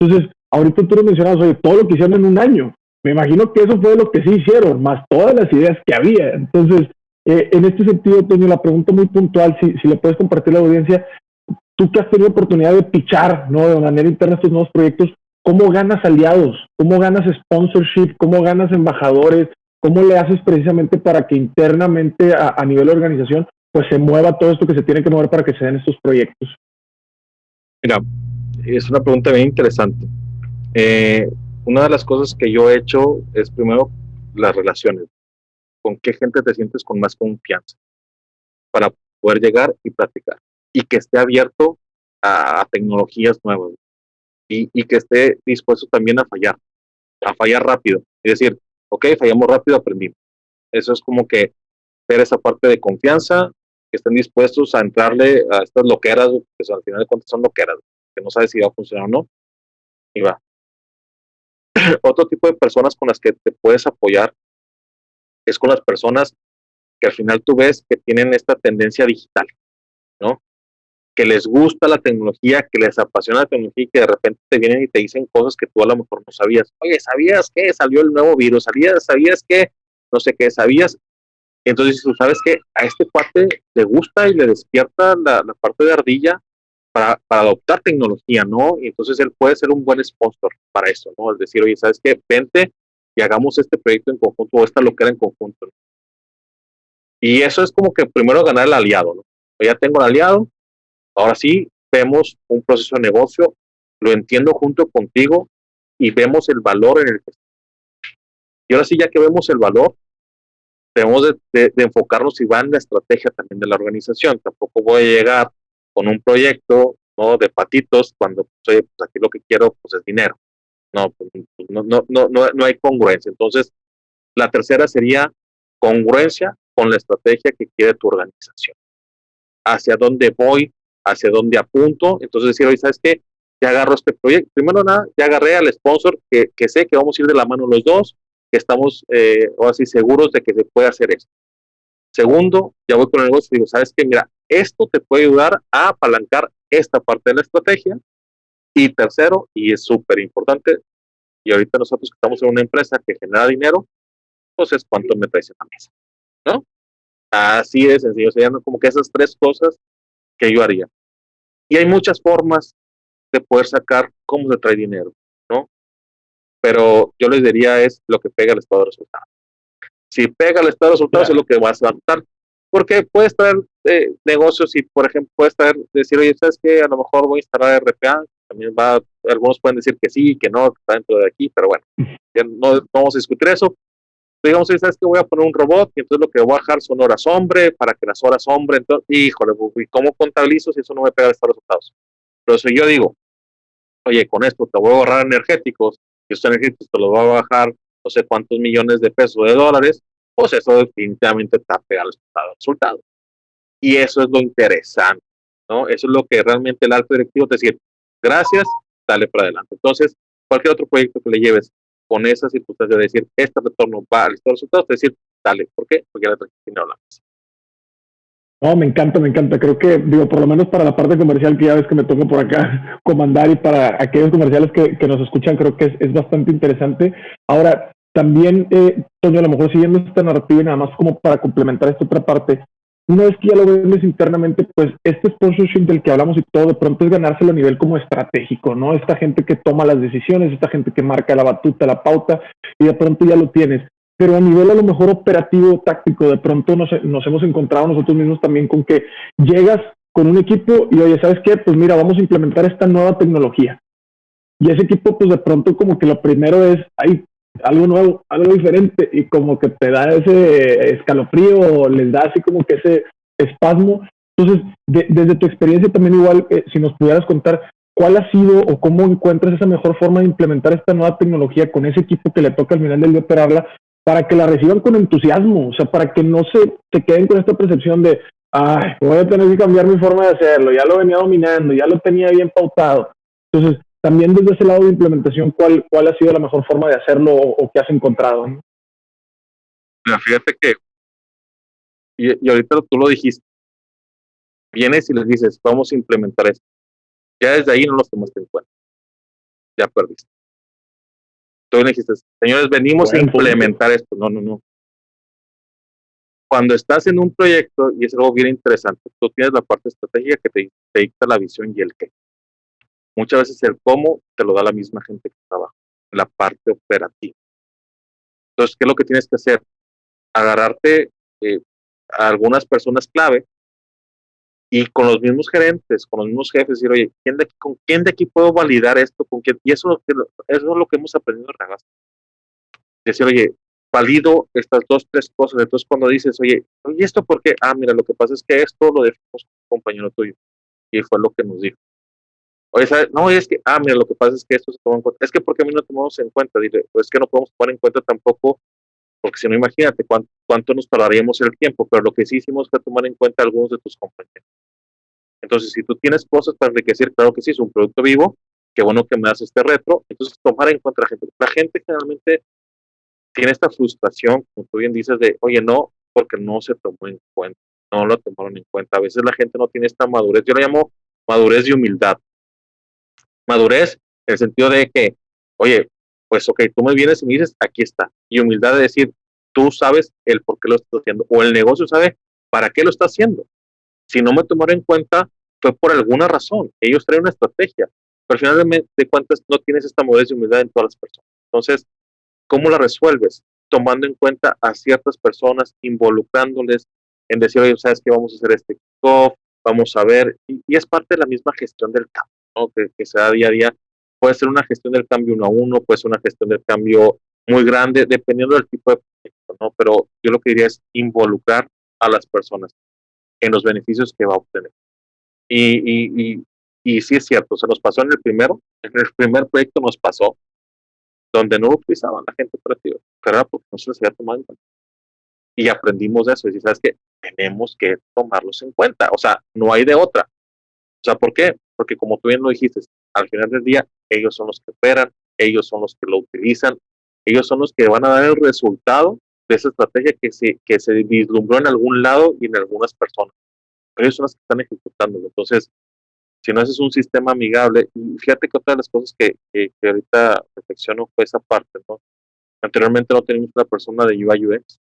Entonces, ahorita tú lo mencionabas, oye, todo lo que hicieron en un año. Me imagino que eso fue lo que sí hicieron, más todas las ideas que había. Entonces, en este sentido, Toño, la pregunta muy puntual, si le puedes compartir a la audiencia, tú que has tenido oportunidad de pitchar, ¿no?, de manera interna estos nuevos proyectos, ¿cómo ganas aliados? ¿Cómo ganas sponsorship? ¿Cómo ganas embajadores? ¿Cómo le haces precisamente para que internamente a nivel de organización pues se mueva todo esto que se tiene que mover para que se den estos proyectos? Mira, es una pregunta bien interesante. Una de las cosas que yo he hecho es primero las relaciones. ¿Con qué gente te sientes con más confianza para poder llegar y platicar? Y que esté abierto a tecnologías nuevas y que esté dispuesto también a fallar rápido. Es decir, ok, fallamos rápido, aprendimos. Eso es como que ver esa parte de confianza, que estén dispuestos a entrarle a estas loqueras, que son, al final de cuentas son loqueras, que no sabes si va a funcionar o no, y va. Otro tipo de personas con las que te puedes apoyar es con las personas que al final tú ves que tienen esta tendencia digital, ¿no? Que les gusta la tecnología, que les apasiona la tecnología y que de repente te vienen y te dicen cosas que tú a lo mejor no sabías. Oye, ¿sabías que salió el nuevo virus? ¿Sabías que no sé qué? ¿Sabías? Entonces tú sabes que a este cuate le gusta y le despierta la parte de ardilla para adoptar tecnología, ¿no? Y entonces él puede ser un buen sponsor para eso, ¿no? Es decir, oye, ¿sabes qué? Vente y hagamos este proyecto en conjunto o esta loquera en conjunto, ¿no? Y eso es como que primero ganar el aliado, ¿no? Yo ya tengo el aliado, ahora sí vemos un proceso de negocio, lo entiendo junto contigo y vemos el valor en el que. Y ahora sí, ya que vemos el valor, debemos de enfocarnos y va en la estrategia también de la organización. Tampoco voy a llegar con un proyecto, ¿no?, de patitos cuando pues, oye, pues aquí lo que quiero pues es dinero. No, pues, no hay congruencia. Entonces, la tercera sería congruencia con la estrategia que quiere tu organización. Hacia dónde voy, hacia dónde apunto. Entonces decir, oye, ¿sabes qué? Ya agarro este proyecto. Primero nada, ya agarré al sponsor que sé que vamos a ir de la mano los dos, que estamos o así seguros de que se puede hacer esto. Segundo, ya voy con el negocio y digo, ¿sabes qué? Mira, esto te puede ayudar a apalancar esta parte de la estrategia. Y tercero, y es súper importante, y ahorita nosotros que estamos en una empresa que genera dinero, pues es cuánto me traes en la mesa, ¿no? Así de sencillo, serían como que esas tres cosas que yo haría. Y hay muchas formas de poder sacar cómo se trae dinero, ¿no? Pero yo les diría es lo que pega el estado de resultados. Si pega el estado de resultados es lo que vas a adaptar. Porque puedes traer negocios y, por ejemplo, puedes traer, decir, oye, ¿sabes qué? A lo mejor voy a instalar RPA. También algunos pueden decir que sí, que no, que está dentro de aquí, pero bueno, ya no vamos a discutir eso. Digamos, ¿sabes qué? Voy a poner un robot y entonces lo que voy a bajar son horas hombre para que las horas hombre, entonces, híjole, ¿y cómo contabilizo si eso no me pega el estado de resultados? Pero si yo digo, oye, con esto te voy a ahorrar energéticos, y estos energéticos te los voy a bajar no sé cuántos millones de pesos o de dólares, pues eso definitivamente te pega el resultado. Y eso es lo interesante, ¿no? Eso es lo que realmente el alto directivo te dice, gracias, dale para adelante. Entonces, cualquier otro proyecto que le lleves con esa circunstancia de decir, este retorno va a estos resultados, es decir, dale. ¿Por qué? Porque ya le trajiste dinero a la mesa. No, me encanta, me encanta. Creo que, digo, por lo menos para la parte comercial que ya ves que me toca por acá comandar y para aquellos comerciales que nos escuchan, creo que es bastante interesante. Ahora, también, Toño, a lo mejor siguiendo esta narrativa y nada más como para complementar esta otra parte, una vez que ya lo vendes internamente, pues este sponsorship del que hablamos y todo, de pronto es ganárselo a nivel como estratégico, ¿no? Esta gente que toma las decisiones, esta gente que marca la batuta, la pauta, y de pronto ya lo tienes. Pero a nivel a lo mejor operativo, táctico, de pronto nos hemos encontrado nosotros mismos también con que llegas con un equipo y oye, ¿sabes qué? Pues mira, vamos a implementar esta nueva tecnología. Y ese equipo, pues de pronto como que lo primero es, hay algo nuevo, algo diferente, y como que te da ese escalofrío o les da así como que ese espasmo. Entonces, desde tu experiencia también igual, si nos pudieras contar cuál ha sido o cómo encuentras esa mejor forma de implementar esta nueva tecnología con ese equipo que le toca al final del día operarla, para que la reciban con entusiasmo, o sea, para que no se queden con esta percepción de, ay, voy a tener que cambiar mi forma de hacerlo, ya lo venía dominando, ya lo tenía bien pautado. Entonces, también desde ese lado de implementación, ¿cuál ha sido la mejor forma de hacerlo o qué has encontrado, ¿no? Mira, fíjate que, y ahorita tú lo dijiste, vienes y les dices, vamos a implementar esto. Ya desde ahí no los tomaste en cuenta. Ya perdiste. Tú le dijiste, señores, venimos a implementar esto. No. Cuando estás en un proyecto, y es algo bien interesante, tú tienes la parte estratégica que te dicta la visión y el qué. Muchas veces el cómo te lo da la misma gente que trabaja, la parte operativa. Entonces, ¿qué es lo que tienes que hacer? Agarrarte a algunas personas clave y con los mismos gerentes, con los mismos jefes, decir, oye, ¿con quién de aquí puedo validar esto? ¿Con quién? Y eso es lo que hemos aprendido en Ragazza. Decir, oye, valido estas 2, 3 cosas. Entonces, cuando dices, oye, ¿esto por qué? Ah, mira, lo que pasa es que esto lo dejamos con un compañero tuyo. Y fue lo que nos dijo. Oye, ¿sabes? No, es que, mira, lo que pasa es que esto se toma en cuenta. Es que, ¿por qué a mí no tomamos en cuenta? Dile, pues es que no podemos tomar en cuenta tampoco, porque si no, imagínate cuánto nos tardaríamos el tiempo, pero lo que sí hicimos fue tomar en cuenta algunos de tus compañeros. Entonces, si tú tienes cosas para enriquecer, claro que sí, es un producto vivo, qué bueno que me das este retro, entonces tomar en cuenta a la gente. La gente generalmente tiene esta frustración, como tú bien dices, de, oye, no, porque no se tomó en cuenta, no lo tomaron en cuenta. A veces la gente no tiene esta madurez, yo la llamo madurez de humildad. Madurez en el sentido de que, oye, pues ok, tú me vienes y me dices, aquí está. Y humildad de decir, tú sabes el por qué lo estás haciendo, o el negocio sabe para qué lo está haciendo. Si no me tomaron en cuenta, fue por alguna razón. Ellos traen una estrategia, pero al final de cuentas no tienes esta madurez de humildad en todas las personas. Entonces, ¿cómo la resuelves? Tomando en cuenta a ciertas personas, involucrándoles en decir, oye, ¿sabes qué? Vamos a hacer este kickoff, vamos a ver, y es parte de la misma gestión del cambio, ¿no? Que se da día a día. Puede ser una gestión del cambio 1 a 1, puede ser una gestión del cambio muy grande, dependiendo del tipo de proyecto, ¿no? Pero yo lo que diría es involucrar a las personas en los beneficios que va a obtener. Y sí es cierto, se nos pasó en el primer proyecto nos pasó, donde no utilizaban la gente operativa, pero era porque no se les había tomado en cuenta. Y aprendimos de eso, y si sabes que tenemos que tomarlos en cuenta, o sea, no hay de otra. O sea, ¿por qué? Porque como tú bien lo dijiste, al final del día, ellos son los que operan, ellos son los que lo utilizan, ellos son los que van a dar el resultado de esa estrategia que se vislumbró en algún lado y en algunas personas. Pero ellos son los que están ejecutándolo. Entonces, si no haces un sistema amigable, y fíjate que otra de las cosas que ahorita reflexiono fue esa parte, ¿no? Anteriormente no teníamos una persona de UI UX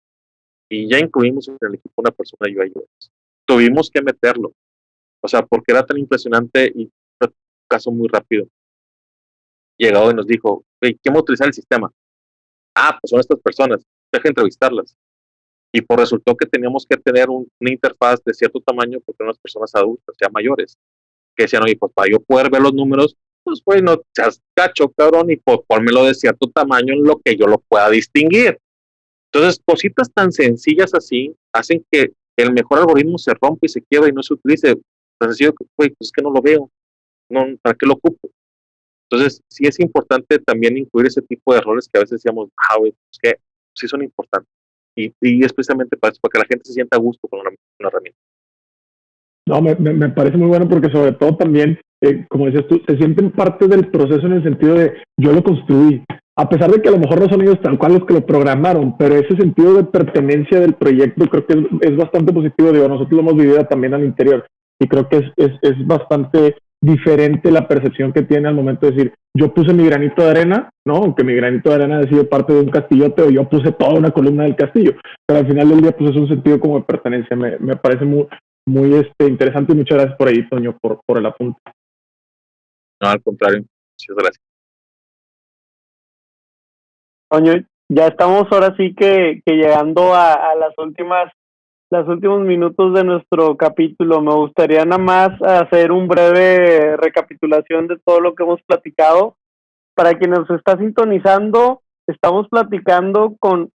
y ya incluimos en el equipo una persona de UI UX. Tuvimos que meterlo, o sea, porque era tan impresionante y un caso muy rápido. Llegado y nos dijo, hey, ¿quién va a utilizar el sistema? Pues son estas personas, deja de entrevistarlas. Y por resultó que teníamos que tener una interfaz de cierto tamaño porque eran unas personas adultas, ya mayores, que decían, oye, pues para yo poder ver los números, pues bueno, seas cacho, cabrón, y pues pónmelo de cierto tamaño en lo que yo lo pueda distinguir. Entonces, cositas tan sencillas así hacen que el mejor algoritmo se rompa y se quiebra y no se utilice. Tan sencillo que, pues es que no lo veo, no, ¿para qué lo ocupo? Entonces, sí es importante también incluir ese tipo de errores que a veces decíamos, pues que sí son importantes. Y es precisamente para eso, para que la gente se sienta a gusto con una herramienta. No, me parece muy bueno porque sobre todo también, como decías tú, se sienten parte del proceso en el sentido de yo lo construí, a pesar de que a lo mejor no son ellos tal cual los que lo programaron, pero ese sentido de pertenencia del proyecto creo que es bastante positivo. Digo, nosotros lo hemos vivido también al interior y creo que es bastante diferente la percepción que tiene al momento de decir, yo puse mi granito de arena, ¿no? Aunque mi granito de arena ha sido parte de un castillote o yo puse toda una columna del castillo, pero al final del día pues es un sentido como de pertenencia. Me parece muy interesante y muchas gracias por ahí, Toño, por el apunte. No, al contrario, muchas gracias. Toño, ya estamos ahora sí que llegando a los últimos minutos de nuestro capítulo. Me gustaría nada más hacer un breve recapitulación de todo lo que hemos platicado. Para quien nos está sintonizando, estamos platicando con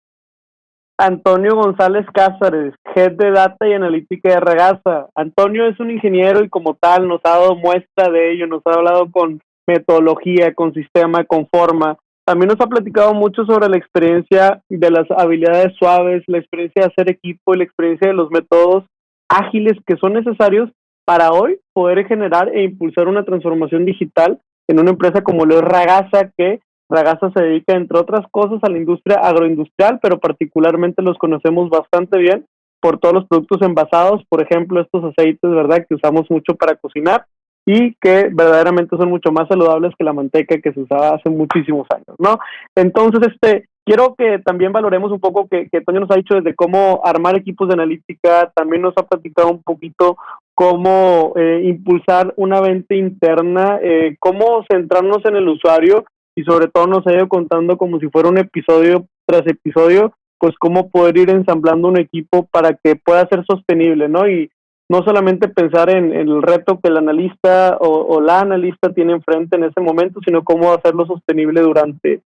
Antonio González Cázares, Head de Data y Analítica de Ragazza. Antonio es un ingeniero y como tal nos ha dado muestra de ello, nos ha hablado con metodología, con sistema, con forma. También nos ha platicado mucho sobre la experiencia de las habilidades suaves, la experiencia de hacer equipo y la experiencia de los métodos ágiles que son necesarios para hoy poder generar e impulsar una transformación digital en una empresa como lo es Ragazza, que Ragazza se dedica, entre otras cosas, a la industria agroindustrial, pero particularmente los conocemos bastante bien por todos los productos envasados, por ejemplo, estos aceites, ¿verdad?, que usamos mucho para cocinar y que verdaderamente son mucho más saludables que la manteca que se usaba hace muchísimos años, ¿no? Entonces, quiero que también valoremos un poco que Toño nos ha dicho desde cómo armar equipos de analítica, también nos ha platicado un poquito cómo impulsar una venta interna, cómo centrarnos en el usuario y sobre todo nos ha ido contando como si fuera un episodio tras episodio, pues cómo poder ir ensamblando un equipo para que pueda ser sostenible, ¿no? Y no solamente pensar en el reto que el analista o la analista tiene enfrente en ese momento, sino cómo hacerlo sostenible durante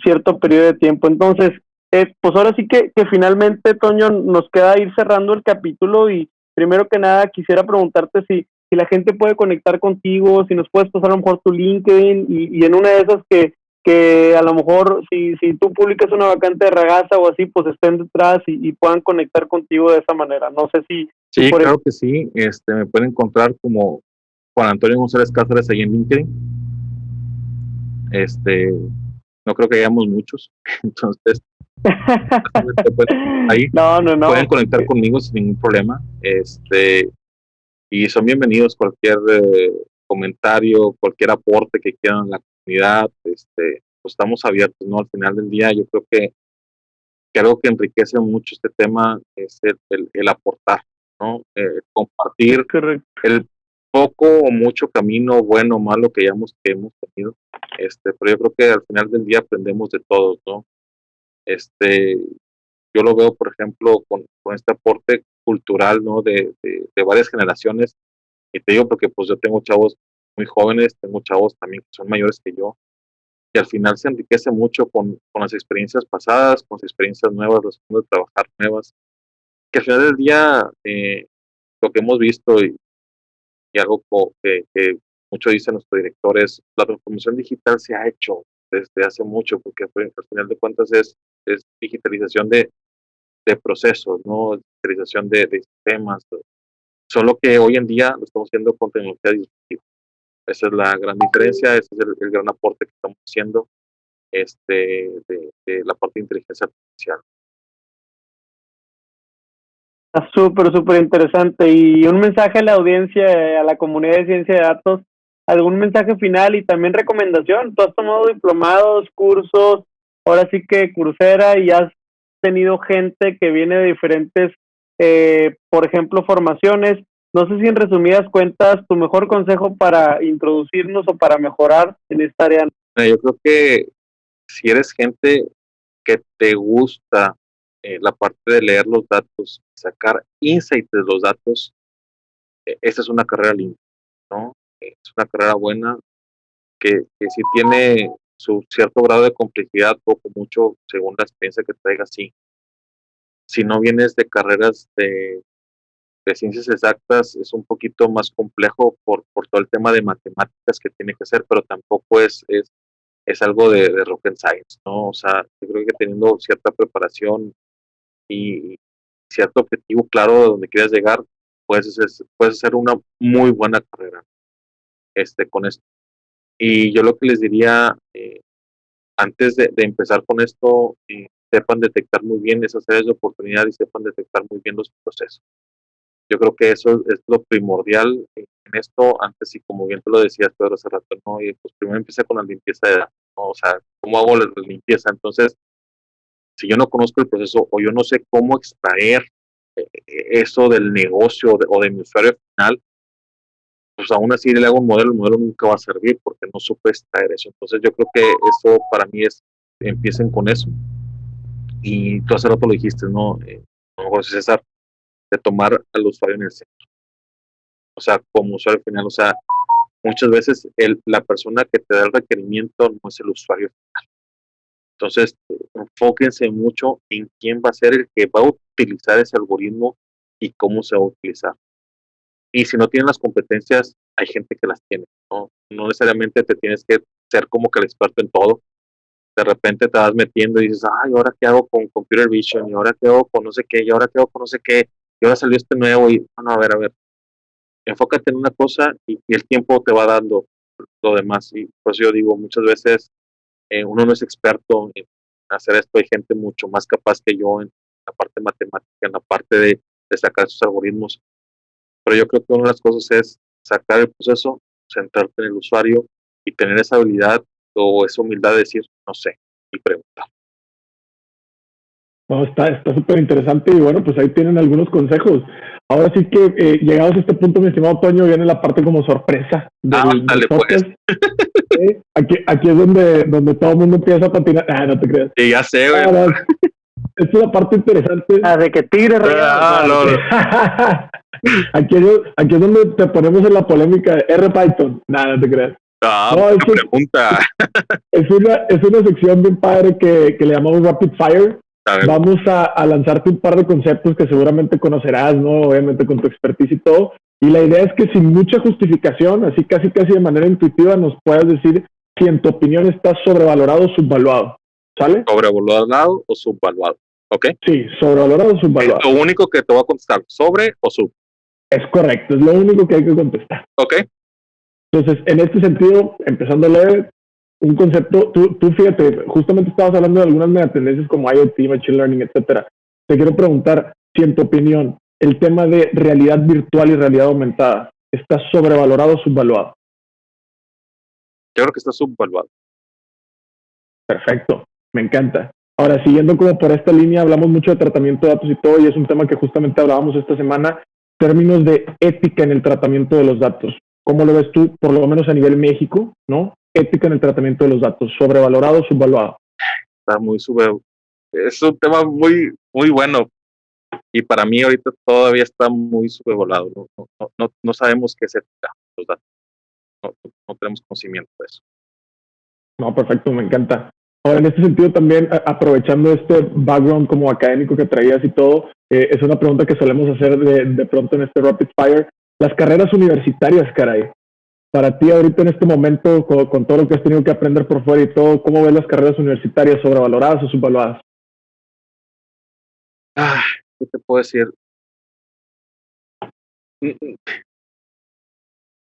cierto periodo de tiempo. Entonces, pues ahora sí que finalmente, Toño, nos queda ir cerrando el capítulo y primero que nada quisiera preguntarte si la gente puede conectar contigo, si nos puedes pasar a lo mejor tu LinkedIn y en una de esas que a lo mejor si tú publicas una vacante de Ragazza o así, pues estén detrás y puedan conectar contigo de esa manera. No sé si Sí, por claro que sí. Me pueden encontrar como Juan Antonio González Cáceres ahí en LinkedIn. No creo que hayamos muchos. Entonces, ahí no. pueden conectar conmigo sin ningún problema. Y son bienvenidos cualquier comentario, cualquier aporte que quieran en la comunidad. Pues estamos abiertos, ¿no? Al final del día, yo creo que algo que enriquece mucho este tema es el aportar, ¿no? Compartir Correcto. el poco o mucho camino bueno o malo que hemos tenido. Pero yo creo que al final del día aprendemos de todos, ¿no? Yo lo veo, por ejemplo, con este aporte cultural, ¿no? De varias generaciones. Y te digo porque pues yo tengo chavos muy jóvenes, tengo chavos también que son mayores que yo, y al final se enriquece mucho con las experiencias pasadas, con las experiencias nuevas, las formas de trabajar nuevas, que al final del día lo que hemos visto y algo que mucho dicen nuestros directores, la transformación digital se ha hecho desde hace mucho, porque al final de cuentas es digitalización de procesos, ¿no? Digitalización de sistemas, solo que hoy en día lo estamos haciendo con tecnología disruptiva. Esa es la gran diferencia, ese es el gran aporte que estamos haciendo de la parte de inteligencia artificial. Está súper interesante. Y un mensaje a la audiencia, a la comunidad de ciencia de datos, algún mensaje final y también recomendación. Tú has tomado diplomados, cursos, ahora sí que Coursera y has tenido gente que viene de diferentes, por ejemplo, formaciones. No sé si en resumidas cuentas tu mejor consejo para introducirnos o para mejorar en esta área. Yo creo que si eres gente que te gusta la parte de leer los datos, sacar insights de los datos, esta es una carrera linda, ¿no? Es una carrera buena que sí tiene su cierto grado de complejidad, poco mucho, según la experiencia que traiga, sí. Si no vienes de carreras de ciencias exactas, es un poquito más complejo por todo el tema de matemáticas que tiene que hacer, pero tampoco es algo de rocket science, ¿no? O sea, yo creo que teniendo cierta preparación y cierto objetivo claro de donde quieras llegar, puedes hacer una muy buena carrera con esto. Y yo lo que les diría, antes de empezar con esto, sepan detectar muy bien esas áreas de oportunidad y sepan detectar muy bien los procesos. Yo creo que eso es lo primordial en esto, antes y como bien tú lo decías, Pedro, hace rato, ¿no? Y pues primero empieza con la limpieza de datos, ¿no? O sea, ¿cómo hago la limpieza? Entonces, si yo no conozco el proceso o yo no sé cómo extraer eso del negocio o de mi usuario final, pues aún así le hago un modelo, el modelo nunca va a servir porque no supe extraer eso. Entonces yo creo que eso para mí empiecen con eso. Y tú hace rato lo dijiste, ¿no? José César, de tomar al usuario en el centro. O sea, como usuario final, o sea, muchas veces la persona que te da el requerimiento no es el usuario final. Entonces, enfóquense mucho en quién va a ser el que va a utilizar ese algoritmo y cómo se va a utilizar. Y si no tienen las competencias, hay gente que las tiene, ¿no? No necesariamente te tienes que ser como que el experto en todo. De repente te vas metiendo y dices, ay, ¿ahora qué hago con Computer Vision? ¿Y ahora qué hago con no sé qué? ¿Y ahora qué hago con no sé qué? Y ahora salió este nuevo y, no, a ver. Enfócate en una cosa y el tiempo te va dando lo demás. Y pues yo digo, muchas veces uno no es experto en hacer esto. Hay gente mucho más capaz que yo en la parte matemática, en la parte de sacar esos algoritmos. Pero yo creo que una de las cosas es sacar el proceso, centrarte en el usuario y tener esa habilidad o esa humildad de decir, no sé, y preguntar. No, está súper interesante y bueno, pues ahí tienen algunos consejos. ahora sí que llegados a este punto, mi estimado Toño, viene la parte como sorpresa del podcast. Pues. Aquí es donde todo el mundo empieza a patinar. No te creas. Sí, ya sé, güey. Esta es la parte interesante. De que tigre no. Aquí es donde te ponemos en la polémica de R-Python. No te creas. Es pregunta. Es una sección bien padre que le llamamos Rapid Fire. Vamos a lanzarte un par de conceptos que seguramente conocerás, ¿no? Obviamente con tu expertise y todo. Y la idea es que sin mucha justificación, así casi de manera intuitiva, nos puedas decir si en tu opinión está sobrevalorado o subvaluado. ¿Sale? ¿Sobrevalorado o subvaluado? ¿Ok? Sí, sobrevalorado o subvaluado. Es lo único que te voy a contestar, ¿sobre o sub? Es correcto, es lo único que hay que contestar. Ok. Entonces, en este sentido, empezando a leer un concepto, tú fíjate, justamente estabas hablando de algunas megatendencias como IoT, Machine Learning, etcétera. Te quiero preguntar si en tu opinión el tema de realidad virtual y realidad aumentada está sobrevalorado o subvaluado. Yo creo que está subvaluado. Perfecto, me encanta. Ahora, siguiendo como por esta línea, hablamos mucho de tratamiento de datos y todo, y es un tema que justamente hablábamos esta semana, términos de ética en el tratamiento de los datos. ¿Cómo lo ves tú, por lo menos a nivel México, ¿no? Ética en el tratamiento de los datos, ¿sobrevalorado o subvaluado? Está muy subvaluado. Es un tema muy, muy bueno. Y para mí ahorita todavía está muy subvalorado. No sabemos qué es ética los datos. No tenemos conocimiento de eso. No, perfecto, me encanta. Ahora, en este sentido también, aprovechando este background como académico que traías y todo, es una pregunta que solemos hacer de pronto en este Rapid Fire. Las carreras universitarias, caray. Para ti ahorita en este momento, con todo lo que has tenido que aprender por fuera y todo, ¿cómo ves las carreras universitarias, sobrevaloradas o subvaluadas? ¿Qué te puedo decir?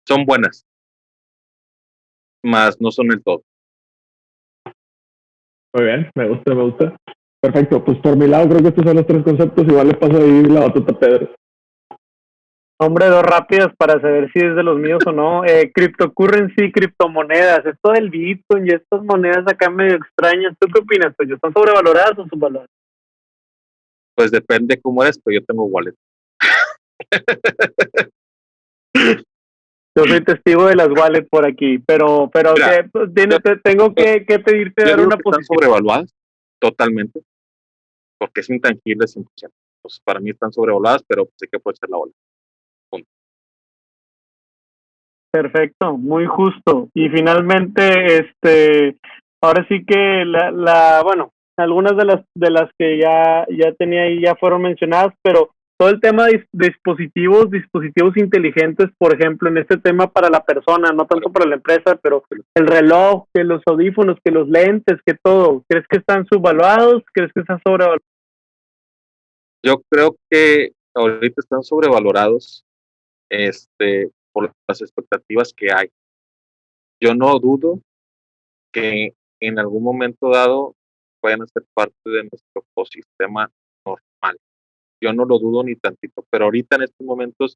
Son buenas, mas no son el todo. Muy bien, me gusta. Perfecto, pues por mi lado creo que estos son los tres conceptos. Igual le paso ahí la batuta a Pedro. Hombre, dos rápidas para saber si es de los míos o no. Cryptocurrency, criptomonedas, esto del Bitcoin y estas monedas acá medio extrañas. ¿Tú qué opinas, Toño? ¿Están sobrevaloradas o subvaloradas? Pues depende cómo eres, pero yo tengo wallet. Yo soy testigo de las wallets por aquí, pero mira, tengo que pedirte dar una posición. Están sobrevaluadas totalmente, porque es intangible 100%. Pues para mí están sobrevaluadas, pero pues hay que aprovechar la ola. Punto. Perfecto, muy justo. Y finalmente, ahora sí que bueno, algunas de las que ya tenía ahí ya fueron mencionadas, pero todo el tema de dispositivos inteligentes, por ejemplo, en este tema para la persona, no tanto para la empresa, pero el reloj, que los audífonos, que los lentes, que todo, ¿crees que están subvaluados? ¿Crees que están sobrevalorados? Yo creo que ahorita están sobrevalorados por las expectativas que hay. Yo no dudo que en algún momento dado puedan ser parte de nuestro ecosistema normal. Yo no lo dudo ni tantito, pero ahorita en estos momentos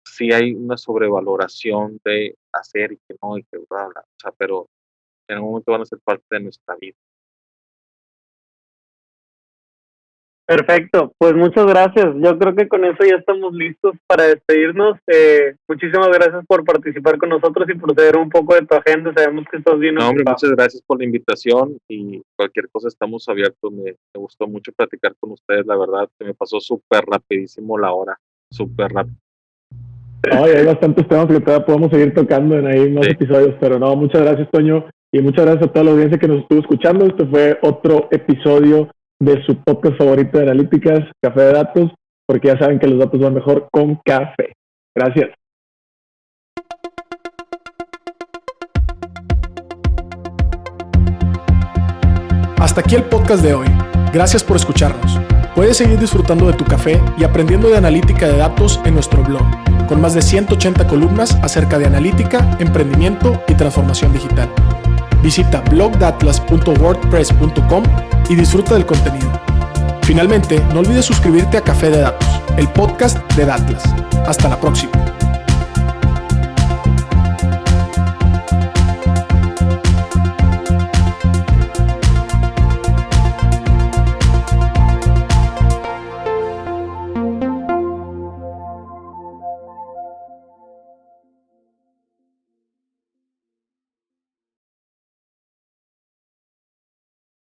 sí hay una sobrevaloración de hacer y que no, y que bla, bla. O sea, pero en algún momento van a ser parte de nuestra vida. Perfecto, pues muchas gracias. Yo creo que con eso ya estamos listos para despedirnos. Muchísimas gracias por participar con nosotros y por ceder un poco de tu agenda. Sabemos que estás bien. No, hombre, muchas gracias por la invitación y cualquier cosa estamos abiertos. Me gustó mucho platicar con ustedes, la verdad, que me pasó súper rapidísimo la hora, súper rápido. No, y hay bastantes temas que todavía podemos seguir tocando en ahí más episodios, pero no, muchas gracias, Toño, y muchas gracias a toda la audiencia que nos estuvo escuchando. Este fue otro episodio de su podcast favorito de analíticas, Café de Datos, porque ya saben que los datos van mejor con café. Gracias. Hasta aquí el podcast de hoy. Gracias por escucharnos. Puedes seguir disfrutando de tu café y aprendiendo de analítica de datos en nuestro blog, con más de 180 columnas acerca de analítica, emprendimiento y transformación digital. Visita blogdatlas.wordpress.com y disfruta del contenido. Finalmente, no olvides suscribirte a Café de Datos, el podcast de Datlas. Hasta la próxima.